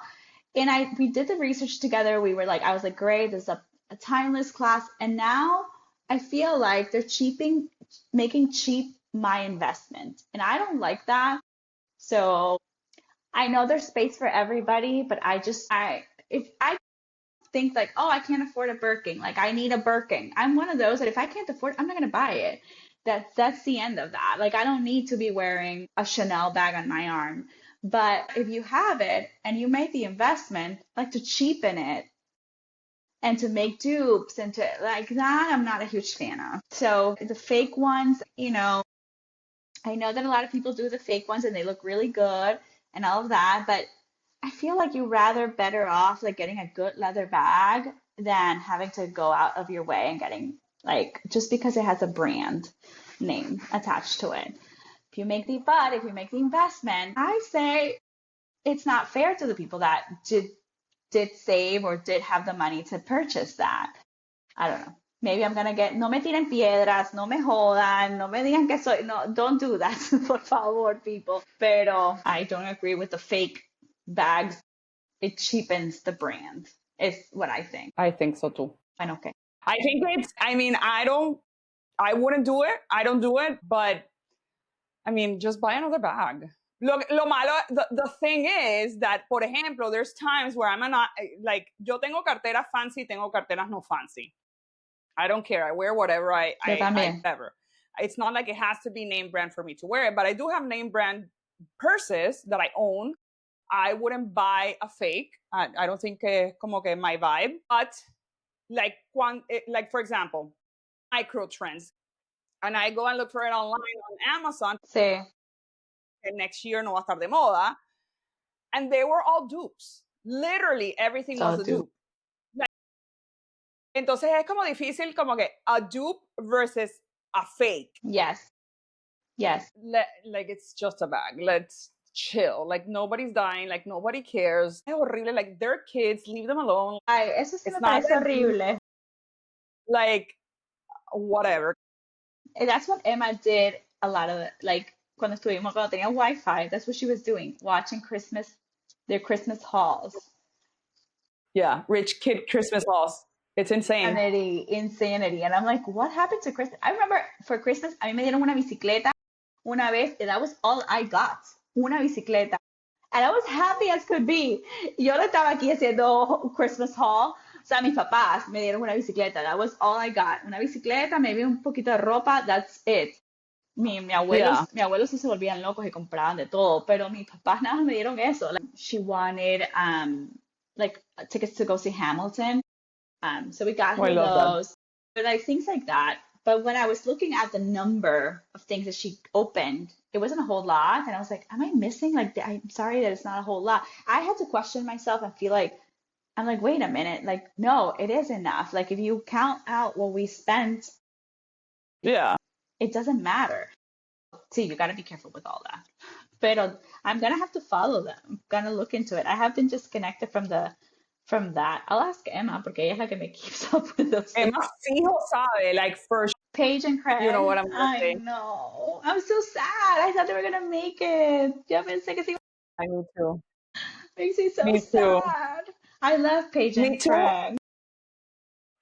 Speaker 2: And we did the research together. I was like, great, this is a timeless class. And now I feel like they're making cheap my investment. And I don't like that. So I know there's space for everybody, but if I think like, oh, I can't afford a Birkin, like I need a Birkin. I'm one of those that if I can't afford, I'm not gonna buy it. That's the end of that. Like I don't need to be wearing a Chanel bag on my arm. But if you have it and you make the investment, like to cheapen it and to make dupes and to like that, I'm not a huge fan of. So the fake ones, I know that a lot of people do the fake ones and they look really good and all of that, but I feel like you're rather better off like getting a good leather bag than having to go out of your way and getting like just because it has a brand name attached to it. If you make the investment, I say it's not fair to the people that did save or did have the money to purchase that. I don't know. Maybe I'm gonna get, no me tiren piedras, no me jodan, no me digan que soy, no, don't do that, por favor, people. Pero I don't agree with the fake bags. It cheapens the brand, is what I think.
Speaker 1: I think so too.
Speaker 2: Fine, okay.
Speaker 1: I think I mean, I wouldn't do it. I don't do it, but I mean, just buy another bag. Lo malo, the thing is that, por ejemplo, there's times where I'm not, like, yo tengo carteras fancy, tengo carteras no fancy. I don't care. I wear whatever whatever. It's not like it has to be name brand for me to wear it, but I do have name brand purses that I own. I wouldn't buy a fake. I don't think como que my vibe. But like for example, micro trends, and I go and look for it online on Amazon.
Speaker 2: Sí.
Speaker 1: Next year no va a estar de moda, and they were all dupes. Literally everything was a dupe. Entonces es como difícil como que a dupe versus a fake.
Speaker 2: Yes.
Speaker 1: Like it's just a bag. Let's chill. Like nobody's dying. Like nobody cares. Es horrible. Like they're kids. Leave them alone.
Speaker 2: Ay, eso sí me parece horrible.
Speaker 1: Like whatever.
Speaker 2: That's what Emma did a lot of it. Like cuando tenía Wi-Fi, that's what she was doing, watching their Christmas hauls.
Speaker 1: Yeah, rich kid Christmas hauls. It's insane.
Speaker 2: Insanity. And I'm like, what happened to Christmas? I remember for Christmas, a mí me dieron una bicicleta una vez, and that was all I got. Una bicicleta. And I was happy as could be. Yo no estaba aquí haciendo Christmas haul. O sea, mis papás me dieron una bicicleta. That was all I got. Una bicicleta, maybe un poquito de ropa, that's it. Mi abuelos sí se volvían locos y compraban de todo, pero mis papás nada más me dieron eso. Like, she wanted like tickets to go see Hamilton. So we got her those. But like things like that. But when I was looking at the number of things that she opened, it wasn't a whole lot. And I was like, am I missing? Like, I'm sorry that it's not a whole lot. I had to question myself and feel like, I'm like, wait a minute. Like, no, it is enough. Like, if you count out what we spent,
Speaker 1: yeah,
Speaker 2: it doesn't matter. See, you got to be careful with all that. But I'm going to have to follow them. I'm going to look into it. I have been disconnected from that. I'll ask Emma porque ella es la que me keeps up with those things.
Speaker 1: Emma fijo sabe, like for
Speaker 2: Paige and Craig.
Speaker 1: You know what I'm gonna say.
Speaker 2: I know. I'm so sad. I thought they were gonna make it. Yo pensé que sí.
Speaker 1: I me too.
Speaker 2: Makes me so sad. I love Paige and Craig.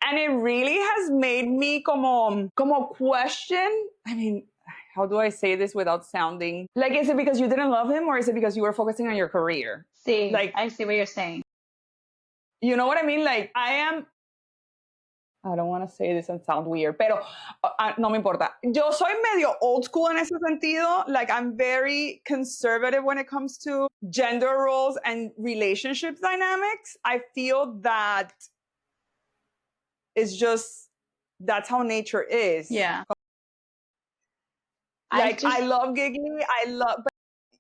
Speaker 1: And it really has made me como question. I mean, how do I say this without sounding like, is it because you didn't love him or is it because you were focusing on your career?
Speaker 2: See, like, I see what you're saying.
Speaker 1: You know what I mean? Like, I don't want to say this and sound weird, pero no me importa. Yo soy medio old school en ese sentido. Like, I'm very conservative when it comes to gender roles and relationship dynamics. I feel that it's just, that's how nature is.
Speaker 2: Yeah.
Speaker 1: Like, I love giggling. But,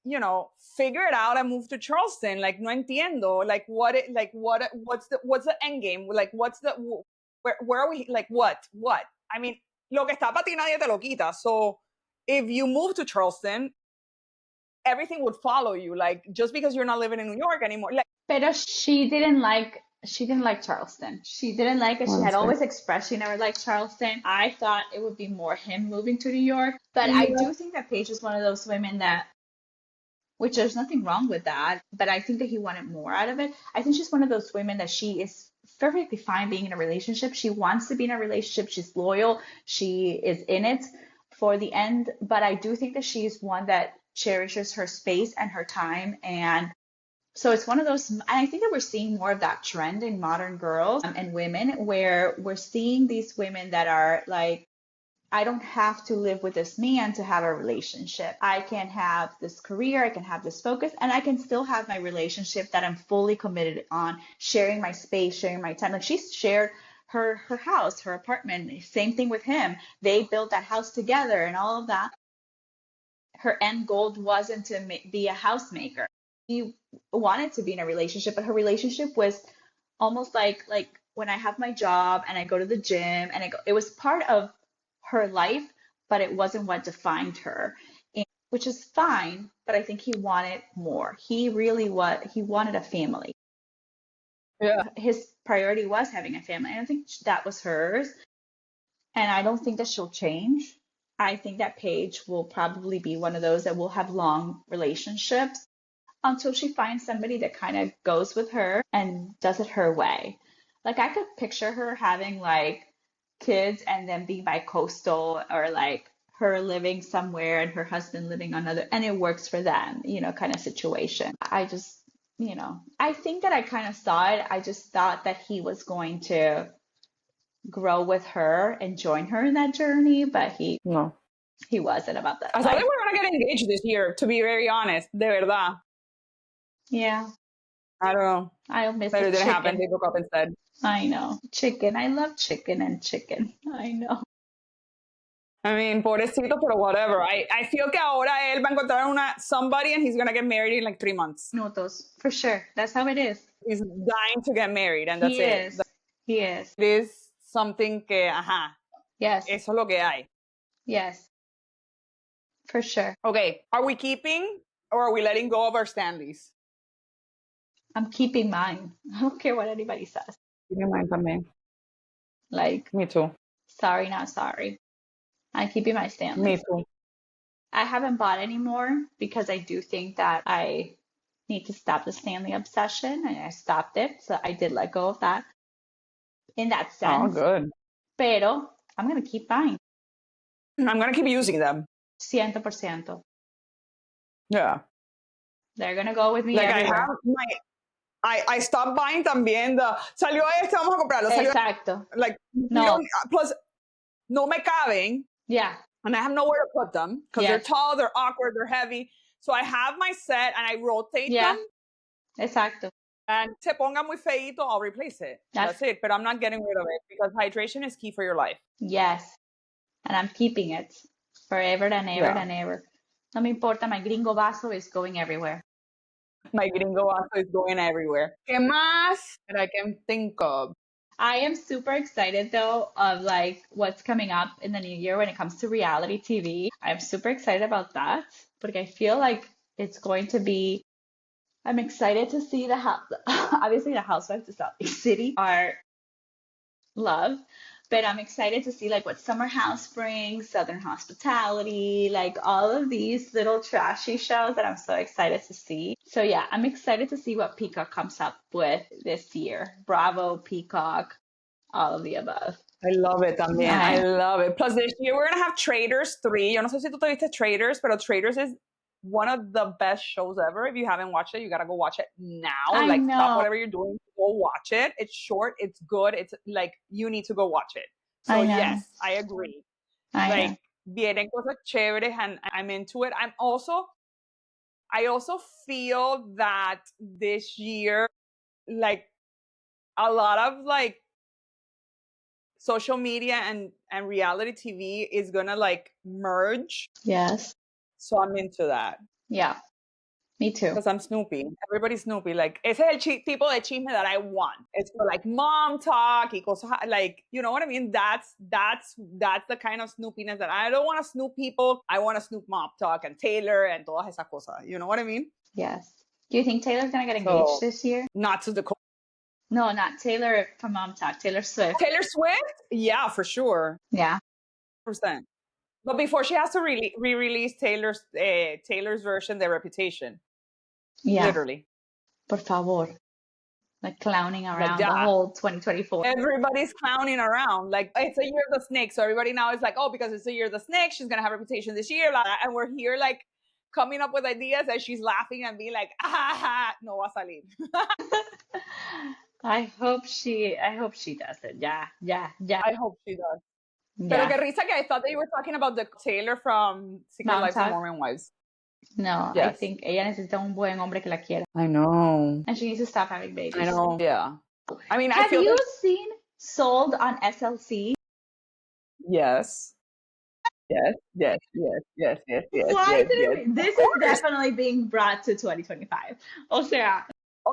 Speaker 1: you know, figure it out and move to Charleston. Like, no entiendo. Like, what's the end game? Like, where are we? Like, what? I mean, lo que está para ti nadie te lo quita. So if you move to Charleston, everything would follow you. Like, just because you're not living in New York anymore. Like,
Speaker 2: pero she didn't like Charleston. She didn't like it. She had always expressed she never liked Charleston. I thought it would be more him moving to New York. But I do think that Paige is one of those women that, which there's nothing wrong with that, but I think that he wanted more out of it. I think she's one of those women that she is perfectly fine being in a relationship. She wants to be in a relationship. She's loyal. She is in it for the end. But I do think that she's one that cherishes her space and her time. And So it's one of those, and I think that we're seeing more of that trend in modern girls and women, where we're seeing these women that are like, I don't have to live with this man to have a relationship. I can have this career, I can have this focus, and I can still have my relationship that I'm fully committed on, sharing my space, sharing my time. Like she's shared her house, her apartment, same thing with him. They built that house together and all of that. Her end goal wasn't to be a housemaker. She wanted to be in a relationship, but her relationship was almost like when I have my job and I go to the gym and it was part of her life, but it wasn't what defined her, which is fine. But I think he wanted more. He wanted a family.
Speaker 1: Yeah.
Speaker 2: His priority was having a family. I don't think that was hers. And I don't think that she'll change. I think that Paige will probably be one of those that will have long relationships until she finds somebody that kind of goes with her and does it her way. Like I could picture her having like kids and then being bi-coastal, or like her living somewhere and her husband living on another, and it works for them, kind of situation. I just, I think that I kind of saw it. I just thought that he was going to grow with her and join her in that journey, but
Speaker 1: No.
Speaker 2: he wasn't about that
Speaker 1: I thought they
Speaker 2: life.
Speaker 1: were gonna get engaged this year, to be very honest. De verdad.
Speaker 2: Yeah,
Speaker 1: I don't know.
Speaker 2: I'll miss
Speaker 1: But
Speaker 2: the
Speaker 1: it didn't happen.
Speaker 2: chicken.
Speaker 1: They broke up instead.
Speaker 2: I know. Chicken. I love chicken and chicken. I know.
Speaker 1: I mean, pobrecito, pero whatever. I feel que ahora él va a encontrar somebody and he's gonna get married in like 3 months.
Speaker 2: Minutos, for sure. That's how it is.
Speaker 1: He's dying to get married and that's
Speaker 2: He
Speaker 1: it.
Speaker 2: is. He is.
Speaker 1: It is something que, ajá,
Speaker 2: Yes.
Speaker 1: eso es lo que hay.
Speaker 2: Yes. For sure.
Speaker 1: Okay, are we keeping or are we letting go of our Stanleys?
Speaker 2: I'm keeping mine. I don't care what anybody says.
Speaker 1: Keeping mine también.
Speaker 2: Like,
Speaker 1: Me too.
Speaker 2: sorry, not sorry. I'm keeping my
Speaker 1: Me
Speaker 2: Stanley.
Speaker 1: too.
Speaker 2: I haven't bought anymore because I do think that I need to stop the Stanley obsession, and I stopped it. So I did let go of that in that
Speaker 1: Oh,
Speaker 2: sense.
Speaker 1: good.
Speaker 2: Pero I'm going to keep buying.
Speaker 1: I'm gonna keep using them.
Speaker 2: 100%.
Speaker 1: Yeah.
Speaker 2: They're going to go with me
Speaker 1: Like
Speaker 2: everywhere.
Speaker 1: I have my I stopped buying también the salió este, vamos a comprarlo. Salió,
Speaker 2: Exacto.
Speaker 1: like
Speaker 2: No.
Speaker 1: plus no me caben
Speaker 2: Yeah.
Speaker 1: and I have nowhere to put them because they're
Speaker 2: Yes.
Speaker 1: tall, they're awkward, they're heavy. So I have my set and I rotate
Speaker 2: Yeah.
Speaker 1: them.
Speaker 2: Exacto.
Speaker 1: And se ponga muy feito, I'll replace it. That's it. But I'm not getting rid of it because hydration is key for your life.
Speaker 2: Yes. And I'm keeping it forever and ever
Speaker 1: Yeah.
Speaker 2: and ever. No me importa, my gringo vaso is going everywhere.
Speaker 1: My gringo vaso is going everywhere. ¿Qué más that I can think of?
Speaker 2: I am super excited though of like what's coming up in the new year when it comes to reality TV. I'm super excited about that because I feel like it's going to be. I'm excited to see the house. Obviously, the Housewives of Salt Lake City are love, but I'm excited to see like what Summer House brings, Southern Hospitality, like all of these little trashy shows that I'm so excited to see. So yeah, I'm excited to see what Peacock comes up with this year. Bravo, Peacock, all of the above.
Speaker 1: I love it también. I
Speaker 2: I
Speaker 1: love it. Plus this year we're gonna have Traders 3. Yo no sé si tú te viste Traders, pero Traders is one of the best shows ever. If you haven't watched it, you gotta go watch it now.
Speaker 2: I
Speaker 1: Like stop
Speaker 2: know.
Speaker 1: whatever you're doing, go watch it. It's short, it's good. It's like you need to go watch it. So
Speaker 2: I know.
Speaker 1: yes, I agree.
Speaker 2: I know.
Speaker 1: Like vienen cosas chéveres and I'm into it. I also feel that this year, like a lot of like social media and reality TV is gonna like merge.
Speaker 2: Yes.
Speaker 1: So I'm into that
Speaker 2: Yeah. Me too.
Speaker 1: because I'm Snoopy. Everybody's Snoopy. Like ese es el tipo de chisme that I want. It's for like mom talk y cosas like, you know what I mean? That's the kind of Snoopiness that I don't want to snoop people. I want to snoop mom talk and Taylor and todas esas cosas. You know what I mean?
Speaker 2: Yes. Do you think Taylor's gonna get
Speaker 1: So
Speaker 2: engaged this year?
Speaker 1: not to the
Speaker 2: No, not Taylor from Mom Talk. Taylor Swift.
Speaker 1: Taylor Swift? Yeah, for sure.
Speaker 2: Yeah.
Speaker 1: 100%. But before she has to re-release Taylor's version, The Reputation.
Speaker 2: Yeah.
Speaker 1: Literally.
Speaker 2: Por favor. Like clowning
Speaker 1: Like
Speaker 2: around the
Speaker 1: that.
Speaker 2: whole 2024.
Speaker 1: Everybody's clowning around. Like it's a year of the snake. So everybody now is like, oh, because it's a year of the snake, she's gonna have Reputation this year. And we're here like coming up with ideas and she's laughing and being like, ah, no va a salir.
Speaker 2: I hope she does it. Yeah, yeah, yeah,
Speaker 1: I hope she does. Pero
Speaker 2: yeah.
Speaker 1: que risa que I thought that you were talking about the Taylor from Secret
Speaker 2: Mom
Speaker 1: Lives of
Speaker 2: talk.
Speaker 1: Mormon Wives.
Speaker 2: No, I
Speaker 1: Yes.
Speaker 2: think ella necesita un buen hombre que la quiera.
Speaker 1: I know.
Speaker 2: And she needs to stop having
Speaker 1: I
Speaker 2: babies.
Speaker 1: know. Yeah. I mean, I
Speaker 2: Have
Speaker 1: feel
Speaker 2: you
Speaker 1: that.
Speaker 2: seen Sold on SLC?
Speaker 1: Yes. Yes. Yes. Yes. Yes. Yes. Yes.
Speaker 2: Why
Speaker 1: Yes.
Speaker 2: didn't
Speaker 1: Yes.
Speaker 2: we?
Speaker 1: Of
Speaker 2: This is
Speaker 1: course.
Speaker 2: definitely being brought to 2025. O sea,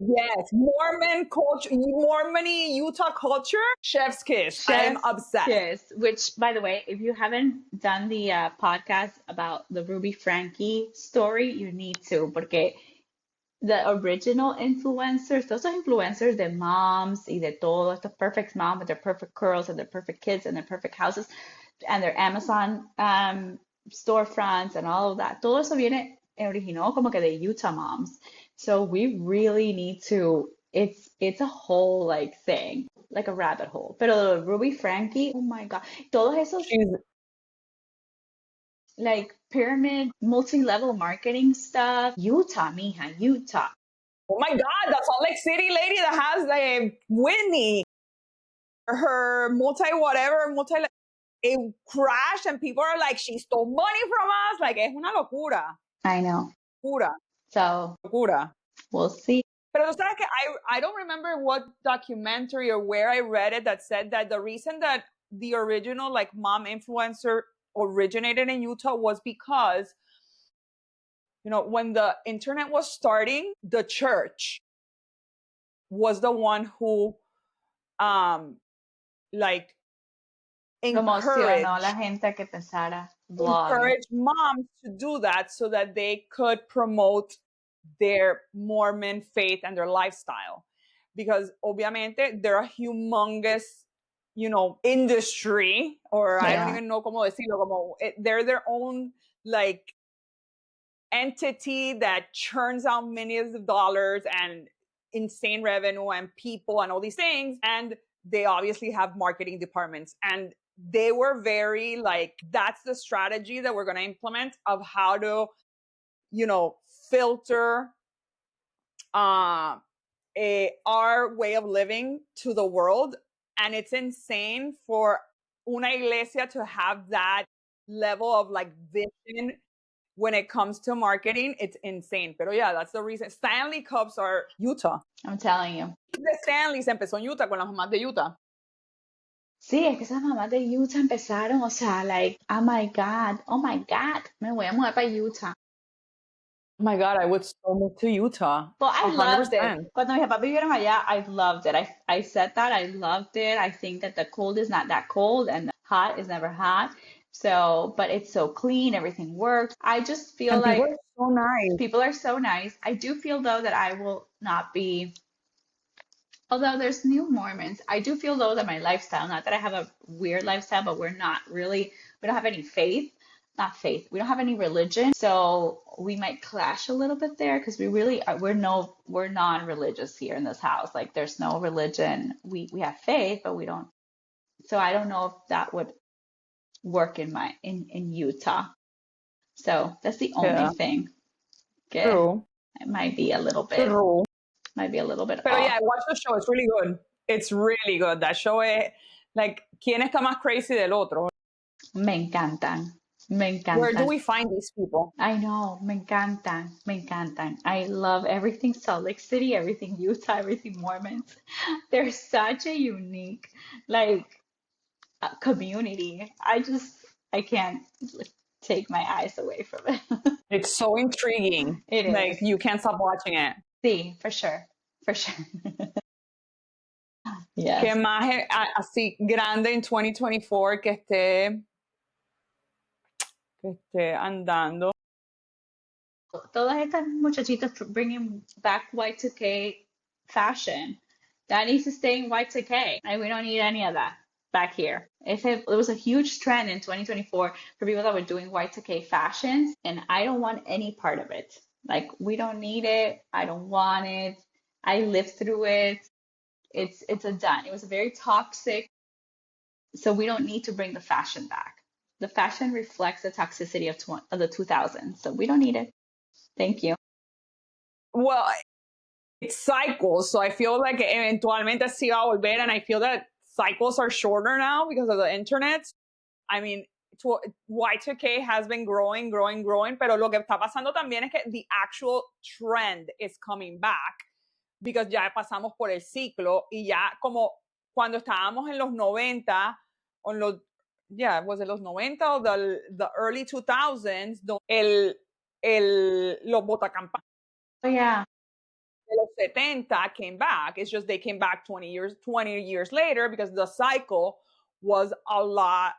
Speaker 1: Yes. Mormon culture, Mormony Utah culture, chef's kiss. I am
Speaker 2: Chef's
Speaker 1: obsessed.
Speaker 2: Kiss, which, by the way, if you haven't done the podcast about the Ruby Frankie story, you need to, porque the original influencers, todos esos influencers de moms y de todo, the perfect mom with their perfect curls and their perfect kids and their perfect houses and their Amazon storefronts and all of that, todo eso viene original como que de Utah moms. So we really need to, it's a whole like thing, like a rabbit hole. Pero Ruby Frankie, oh my God, todos esos
Speaker 1: She's,
Speaker 2: like pyramid, multi-level marketing stuff, Utah, mija, Utah.
Speaker 1: oh my God, the Salt Lake City lady that has the Whitney, her multi, it crashed and people are like, she stole money from us. Like, es una locura.
Speaker 2: I know.
Speaker 1: Locura.
Speaker 2: So
Speaker 1: Locura.
Speaker 2: we'll see.
Speaker 1: Pero tú sabes que I don't remember what documentary or where I read it that said that the reason that the original like mom influencer originated in Utah was because, you know, when the internet was starting, the church was the one who like
Speaker 2: Promocionó a la
Speaker 1: encouraged
Speaker 2: gente a que empezara blog.
Speaker 1: encourage moms to do that so that they could promote their Mormon faith and their lifestyle. Because obviamente they're a humongous, you know, industry, or
Speaker 2: They
Speaker 1: I don't
Speaker 2: are.
Speaker 1: even know cómo decirlo, como they're their own like entity that churns out millions of dollars and insane revenue and people and all these things. And they obviously have marketing departments. And they were very like, that's the strategy that we're going to implement of how to, you know, filter our way of living to the world. And it's insane for una iglesia to have that level of like vision when it comes to marketing. It's insane. Pero yeah, that's the reason. Stanley Cups are Utah.
Speaker 2: I'm telling you.
Speaker 1: De Stanley se empezó en Utah con las mamás de Utah.
Speaker 2: Sí, es que esas mamás de Utah empezaron, o sea, like, oh my God, me voy a mudar para Utah.
Speaker 1: Oh my God, I would so move to Utah.
Speaker 2: Well, I loved it.
Speaker 1: 100%.
Speaker 2: Cuando mis papás vivieron allá, I loved it. I said that, I loved it. I think that the cold is not that cold and the hot is never hot. So, but it's so clean, everything works. I just feel
Speaker 1: And people
Speaker 2: like
Speaker 1: are so nice.
Speaker 2: people are so nice. I do feel though that I will not be, although there's new Mormons, I do feel though that my lifestyle, not that I have a weird lifestyle, but we're not really, we don't have any faith, not faith, we don't have any religion. So we might clash a little bit there because we really are, we're non-religious here in this house. Like there's no religion. We have faith, but we don't. So I don't know if that would work in Utah. So that's the only
Speaker 1: Yeah,
Speaker 2: thing. Okay.
Speaker 1: true.
Speaker 2: It might be a little bit,
Speaker 1: True.
Speaker 2: might be a little bit
Speaker 1: Pero yeah,
Speaker 2: off.
Speaker 1: I watched the show. It's really good. It's really good. That show es like, ¿quién está más crazy del otro?
Speaker 2: Me encantan. Me
Speaker 1: Where do
Speaker 2: encantan.
Speaker 1: we find these people?
Speaker 2: I know, me encantan, me encantan. I love everything Salt Lake City, everything Utah, everything Mormons. They're such a unique, like, community. I can't take my eyes away from it.
Speaker 1: It's so intriguing.
Speaker 2: It is.
Speaker 1: Like, you can't stop watching it.
Speaker 2: Sí, for sure, for sure.
Speaker 1: ¿Qué
Speaker 2: Yes.
Speaker 1: más así grande en 2024 que esté andando?
Speaker 2: Todas estas muchachitas bringing back Y2K fashion. That needs to stay in Y2K. And we don't need any of that back here. It was a huge trend in 2024 for people that were doing Y2K fashions, and I don't want any part of it. Like, we don't need it. I don't want it. I lived through it. It's a done. It was very toxic. So we don't need to bring the fashion back. The fashion reflects the toxicity of the 2000s. So we don't need it. Thank you.
Speaker 1: Well, it's cycles. So I feel like eventualmente sí va a volver. And I feel that cycles are shorter now because of the internet. I mean, Y2K has been growing, growing, growing, pero lo que está pasando también es que the actual trend is coming back because ya pasamos por el ciclo y ya como cuando estábamos en los 90, en los, yeah, was it los 90 o the early 2000s, los botacampanas
Speaker 2: Oh, yeah.
Speaker 1: de los 70 came back. It's just they came back 20 years later because the cycle was a lot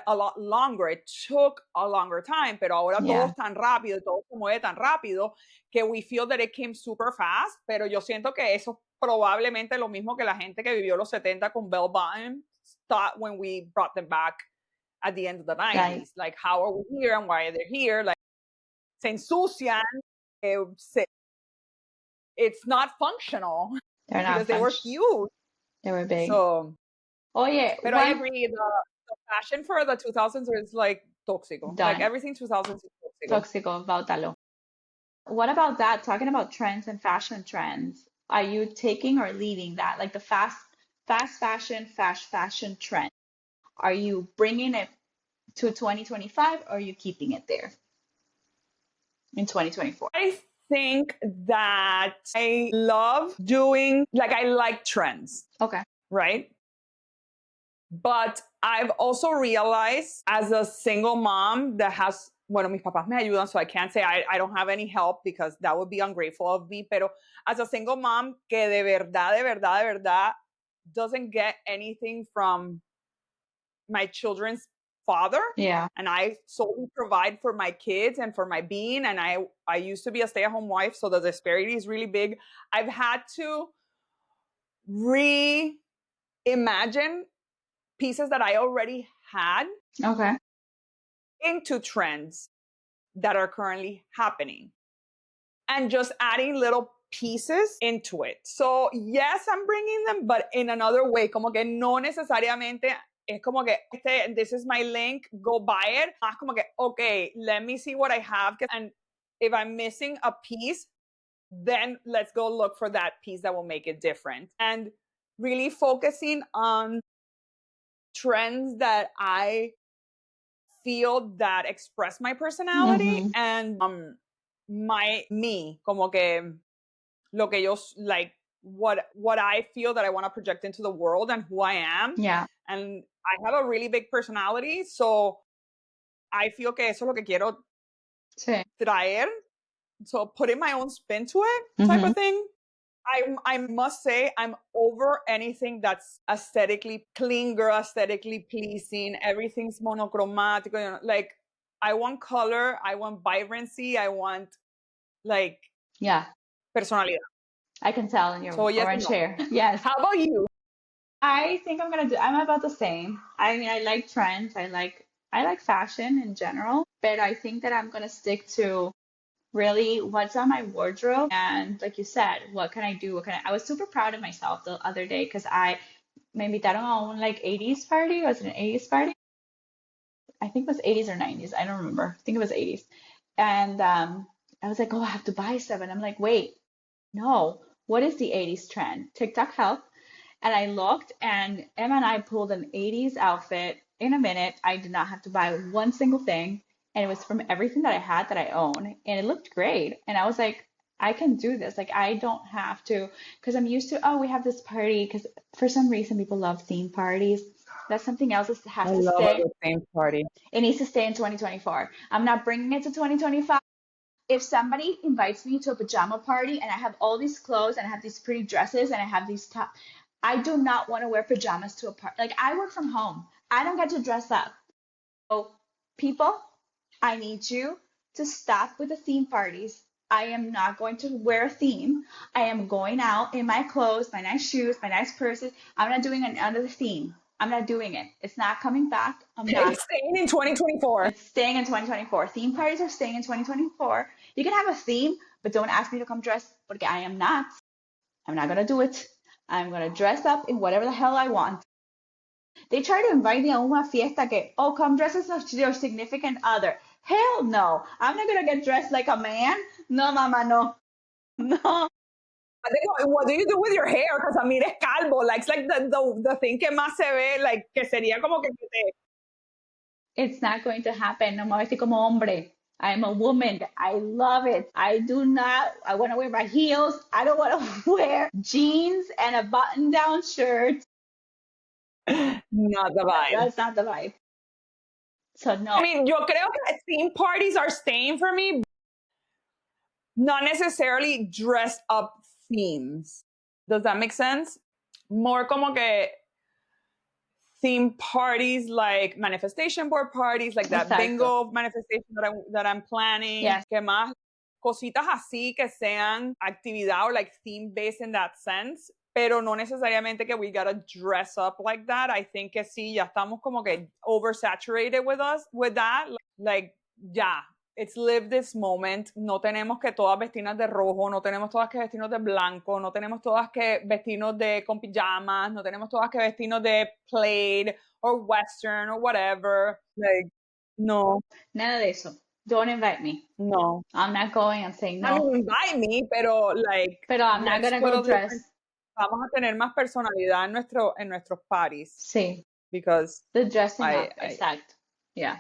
Speaker 1: a lot longer. It took a longer time, pero ahora todo es tan rápido, todo se mueve tan rápido que we feel that it came super fast, pero yo siento que eso probablemente lo mismo que la gente que vivió los 70 con bell bottom thought when we brought them back at the end of the 90s. Right. Like, how are we here and why are they here? Like, se ensucian, it's not functional.
Speaker 2: They're not
Speaker 1: because they were huge.
Speaker 2: They were big.
Speaker 1: So,
Speaker 2: oh yeah,
Speaker 1: but I agree. The fashion for the 2000s is like tóxico.
Speaker 2: Done.
Speaker 1: Like everything 2000s is
Speaker 2: tóxico. Tóxico, what about that? Talking about trends and fashion trends, are you taking or leaving that? Like the fast fashion trend. Are you bringing it to 2025 or are you keeping it there in 2024?
Speaker 1: I think that I love doing, like, I like trends.
Speaker 2: Okay.
Speaker 1: Right? But I've also realized as a single mom that has, bueno, mis papás me ayudan, so I can't say I don't have any help because that would be ungrateful of me, pero as a single mom que de verdad, de verdad, de verdad doesn't get anything from my children's father.
Speaker 2: Yeah.
Speaker 1: And I solely provide for my kids and for my being. And I used to be a stay-at-home wife, so the disparity is really big. I've had to reimagine pieces that I already had
Speaker 2: Okay.
Speaker 1: into trends that are currently happening and just adding little pieces into it. So yes, I'm bringing them, but in another way, como que no necesariamente es como que this is my link, go buy it. Más como que, okay, let me see what I have. And if I'm missing a piece, then let's go look for that piece that will make it different. And really focusing on trends that I feel that express my personality and me, como que lo que yo like, what I feel that I want to project into the world and who I am.
Speaker 2: Yeah.
Speaker 1: And I have a really big personality, so I feel que eso es lo que quiero traer. So putting my own spin to it, type of thing. I must say I'm over anything that's aesthetically clean girl, aesthetically pleasing. Everything's monochromatic. You know, like I want color, I want vibrancy, I want like personalidad.
Speaker 2: I can tell in your orange hair. Yes.
Speaker 1: How about you?
Speaker 2: I think I'm about the same. I mean, I like trends. I like fashion in general, but I think that I'm gonna stick to really what's on my wardrobe. And like you said, what can I do? I was super proud of myself the other day because me invitaron a un like 80s party. Was it an 80s party? I think it was 80s or 90s. I don't remember. I think it was 80s. And I was like, oh, I have to buy stuff. And I'm like, wait, no. What is the 80s trend? TikTok help. And I looked, and Emma and I pulled an 80s outfit in a minute. I did not have to buy one single thing. And it was from everything that I had that I own. And it looked great. And I was like, I can do this. Like, I don't have to, because I'm used to, oh, we have this party. Because for some reason, people love theme parties. That's something else that has to stay.
Speaker 1: I love a theme party.
Speaker 2: It needs to stay in 2024. I'm not bringing it to 2025. If somebody invites me to a pajama party and I have all these clothes and I have these pretty dresses and I have these top, I do not want to wear pajamas to a party. Like, I work from home. I don't get to dress up. So people, I need you to stop with the theme parties. I am not going to wear a theme. I am going out in my clothes, my nice shoes, my nice purses. I'm not doing another theme. I'm not doing it. It's not coming back.
Speaker 1: It's staying in 2024.
Speaker 2: It's staying in 2024. Theme parties are staying in 2024. You can have a theme, but don't ask me to come dress, porque I am not. I'm not going to do it. I'm going to dress up in whatever the hell I want. They try to invite me a una fiesta que, oh, come dress as your significant other. Hell no. I'm not gonna get dressed like a man. No, mama, no. No.
Speaker 1: I think, what do you do with your hair? Because I mean, es calvo. Like, it's like the thing que más se ve, like, que sería como que te...
Speaker 2: It's not going to happen. No me voy a vestir como hombre. I'm a woman. I love it. I do not, I want to wear my heels. I don't want to wear jeans and a button down shirt.
Speaker 1: Not the vibe.
Speaker 2: That's not the vibe. So no.
Speaker 1: I mean, yo creo que theme parties are staying for me. Not necessarily dressed up themes. Does that make sense? More como que theme parties, like manifestation board parties, like that
Speaker 2: Exacto.
Speaker 1: bingo manifestation that I'm planning.
Speaker 2: Yes.
Speaker 1: Que más cositas así que sean actividad or like theme based in that sense. Pero no necesariamente que we gotta dress up like that. I think que sí, ya estamos como que oversaturated with that. Like, ya, it's live this moment. No tenemos que todas vestirnos de rojo, no tenemos todas que vestirnos de blanco, no tenemos todas que vestirnos de con pijamas, no tenemos todas que vestirnos de plaid or western or whatever. Like, no.
Speaker 2: Nada de eso. Don't invite me.
Speaker 1: No.
Speaker 2: I'm not going. I'm saying no.
Speaker 1: I mean, invite me, pero like.
Speaker 2: Pero I'm not gonna go dress.
Speaker 1: Vamos a tener más personalidad en nuestros parties.
Speaker 2: Sí.
Speaker 1: Because
Speaker 2: the dressing up. Exacto. Yeah.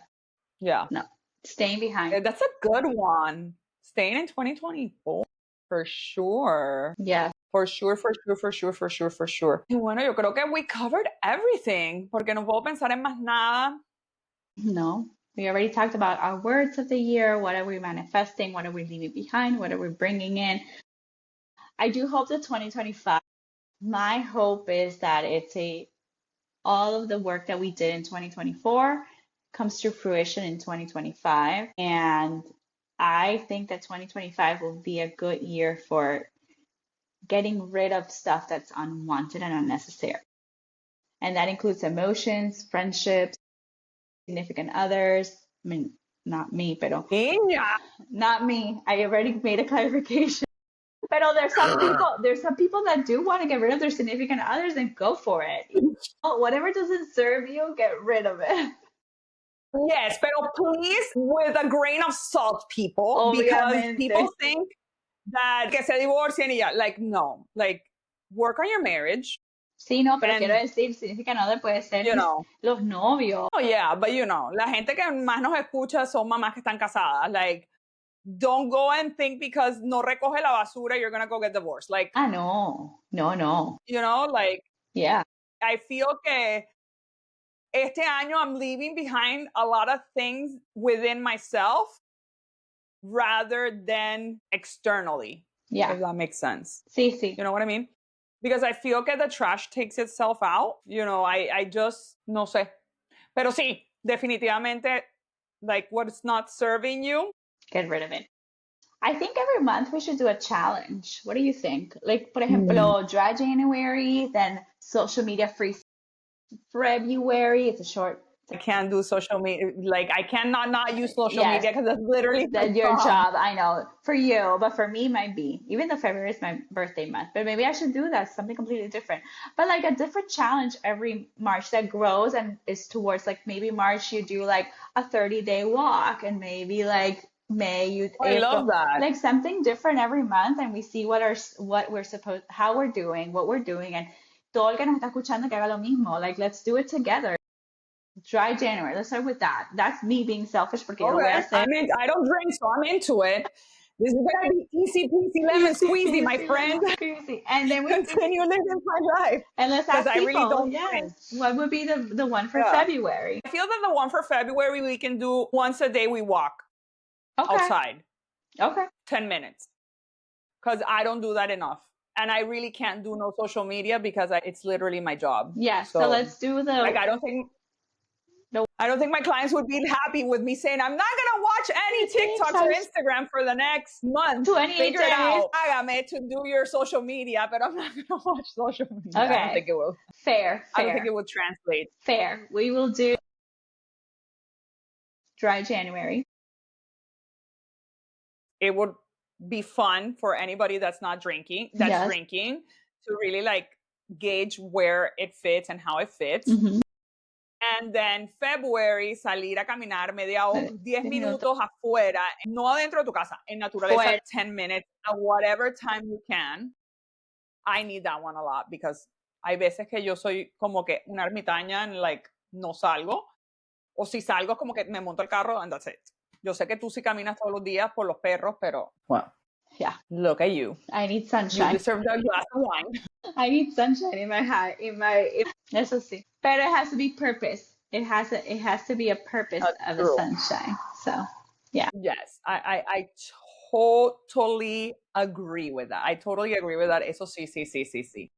Speaker 1: Yeah.
Speaker 2: No. Staying behind.
Speaker 1: That's a good one. Staying in 2024. For sure.
Speaker 2: Yeah.
Speaker 1: For sure. Y bueno, yo creo que we covered everything. Porque no puedo pensar en más nada.
Speaker 2: No. We already talked about our words of the year. What are we manifesting? What are we leaving behind? What are we bringing in? I do hope that 2025, my hope is that all of the work that we did in 2024 comes to fruition in 2025. And I think that 2025 will be a good year for getting rid of stuff that's unwanted and unnecessary. And that includes emotions, friendships, significant others. I mean, not me, pero not me. I already made a clarification. Pero there's some people that do want to get rid of their significant others and go for it. Whatever doesn't serve you, get rid of it.
Speaker 1: Yes, pero please with a grain of salt, people.
Speaker 2: Obviamente.
Speaker 1: Because people think that que se divorcien y ya. Like, no. Like, work on your marriage.
Speaker 2: Sí, no, pero quiero decir, significant other puede ser los novios.
Speaker 1: Oh, yeah, but la gente que más nos escucha son mamás que están casadas. Like, don't go and think because no recoge la basura, you're going to go get divorced. Like,
Speaker 2: no.
Speaker 1: You know, like,
Speaker 2: yeah.
Speaker 1: I feel que este año I'm leaving behind a lot of things within myself rather than externally.
Speaker 2: Yeah.
Speaker 1: If that makes sense.
Speaker 2: Sí.
Speaker 1: You know what I mean? Because I feel que the trash takes itself out. You know, I just, no sé. Pero sí, definitivamente, like what's not serving you,
Speaker 2: get rid of it. I think every month we should do a challenge. What do you think? Like, por ejemplo, dry January, then social media free February. It's a short.
Speaker 1: I can't do social media. Like, I cannot not use social media because that's literally
Speaker 2: your job. I know. For you, but for me, might be. Even though February is my birthday month. But maybe I should do that, something completely different. But like a different challenge every March that grows and is towards like maybe March you do like a 30-day walk, and maybe like May
Speaker 1: I love that.
Speaker 2: Like something different every month, and we see how we're doing, what we're doing, and todo el que nos está escuchando que haga lo mismo. Like, let's do it together. Dry January. Let's start with that. That's me being selfish porque
Speaker 1: I don't drink, so I'm into it. This is gonna be easy peasy lemon squeezy, my friend.
Speaker 2: And then we
Speaker 1: continue living my life.
Speaker 2: And let's ask people. I really don't
Speaker 1: drink.
Speaker 2: What would be the one for February?
Speaker 1: I feel that the one for February we can do once a day we walk outside.
Speaker 2: Okay.
Speaker 1: 10 minutes. Because I don't do that enough. And I really can't do no social media because it's literally my job.
Speaker 2: Yeah. So let's do the.
Speaker 1: Like, I don't think my clients would be happy with me saying, I'm not going to watch any TikToks or Instagram for the next month.
Speaker 2: 28
Speaker 1: Figure
Speaker 2: days.
Speaker 1: it out. Hágame to do your social media, but I'm not going to watch social media.
Speaker 2: Okay.
Speaker 1: I don't think it will.
Speaker 2: Fair.
Speaker 1: I don't think it will translate.
Speaker 2: Fair. We will do dry January.
Speaker 1: It would be fun for anybody that's drinking, to really like gauge where it fits and how it fits.
Speaker 2: Mm-hmm.
Speaker 1: And then February, salir a caminar 10 minutos afuera, no adentro de tu casa, en naturaleza, 10 minutes, at whatever time you can. I need that one a lot because hay veces que yo soy como que una ermitaña and like no salgo. O si salgo como que me monto el carro and that's it. Yo sé que tú sí caminas todos los días por los perros, pero well,
Speaker 2: yeah.
Speaker 1: Look at you.
Speaker 2: I need sunshine.
Speaker 1: You deserve a glass of wine.
Speaker 2: I need sunshine in my heart, eso sí. But it has to be purpose. It has to be a purpose of the sunshine. So, yeah.
Speaker 1: Yes, I totally agree with that. I totally agree with that. Eso sí, sí, sí, sí, sí.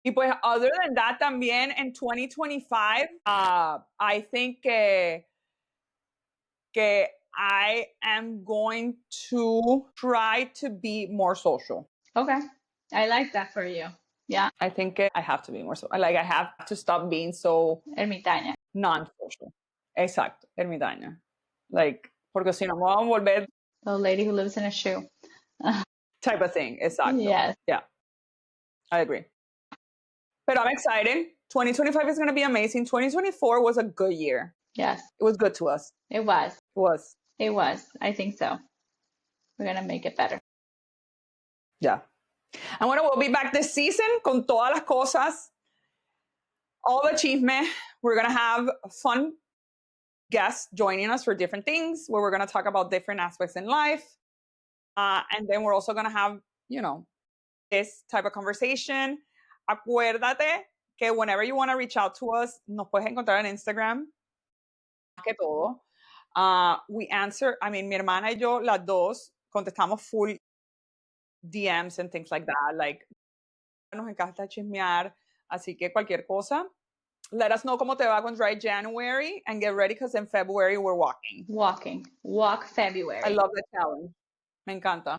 Speaker 1: Y pues, other than that, también en 2025, I think que I am going to try to be more social.
Speaker 2: Okay. I like that for you. Yeah.
Speaker 1: I think I have to be more social. Like, I have to stop being so
Speaker 2: ermitaña.
Speaker 1: Non-social. Exacto, ermitaña. Like, porque si no me vamos a volver
Speaker 2: the lady who lives in a shoe.
Speaker 1: Type of thing. Exacto.
Speaker 2: Yes.
Speaker 1: Yeah. I agree. But I'm excited. 2025 is going to be amazing. 2024 was a good year.
Speaker 2: Yes.
Speaker 1: It was good to us.
Speaker 2: It was.
Speaker 1: It was.
Speaker 2: It was. I think so. We're going to make it better.
Speaker 1: Yeah. And bueno, we'll be back this season con todas las cosas. All the chisme. We're going to have fun guests joining us for different things where we're going to talk about different aspects in life. And then we're also going to have, this type of conversation. Acuérdate que whenever you want to reach out to us, nos puedes encontrar en Instagram. Que todo. We answer, mi hermana y yo, las dos, contestamos full DMs and things like that. Like, nos encanta chismear. Así que cualquier cosa. Let us know cómo te va con Dry January and get ready because in February we're walking.
Speaker 2: Walk February.
Speaker 1: I love the challenge. Me encanta.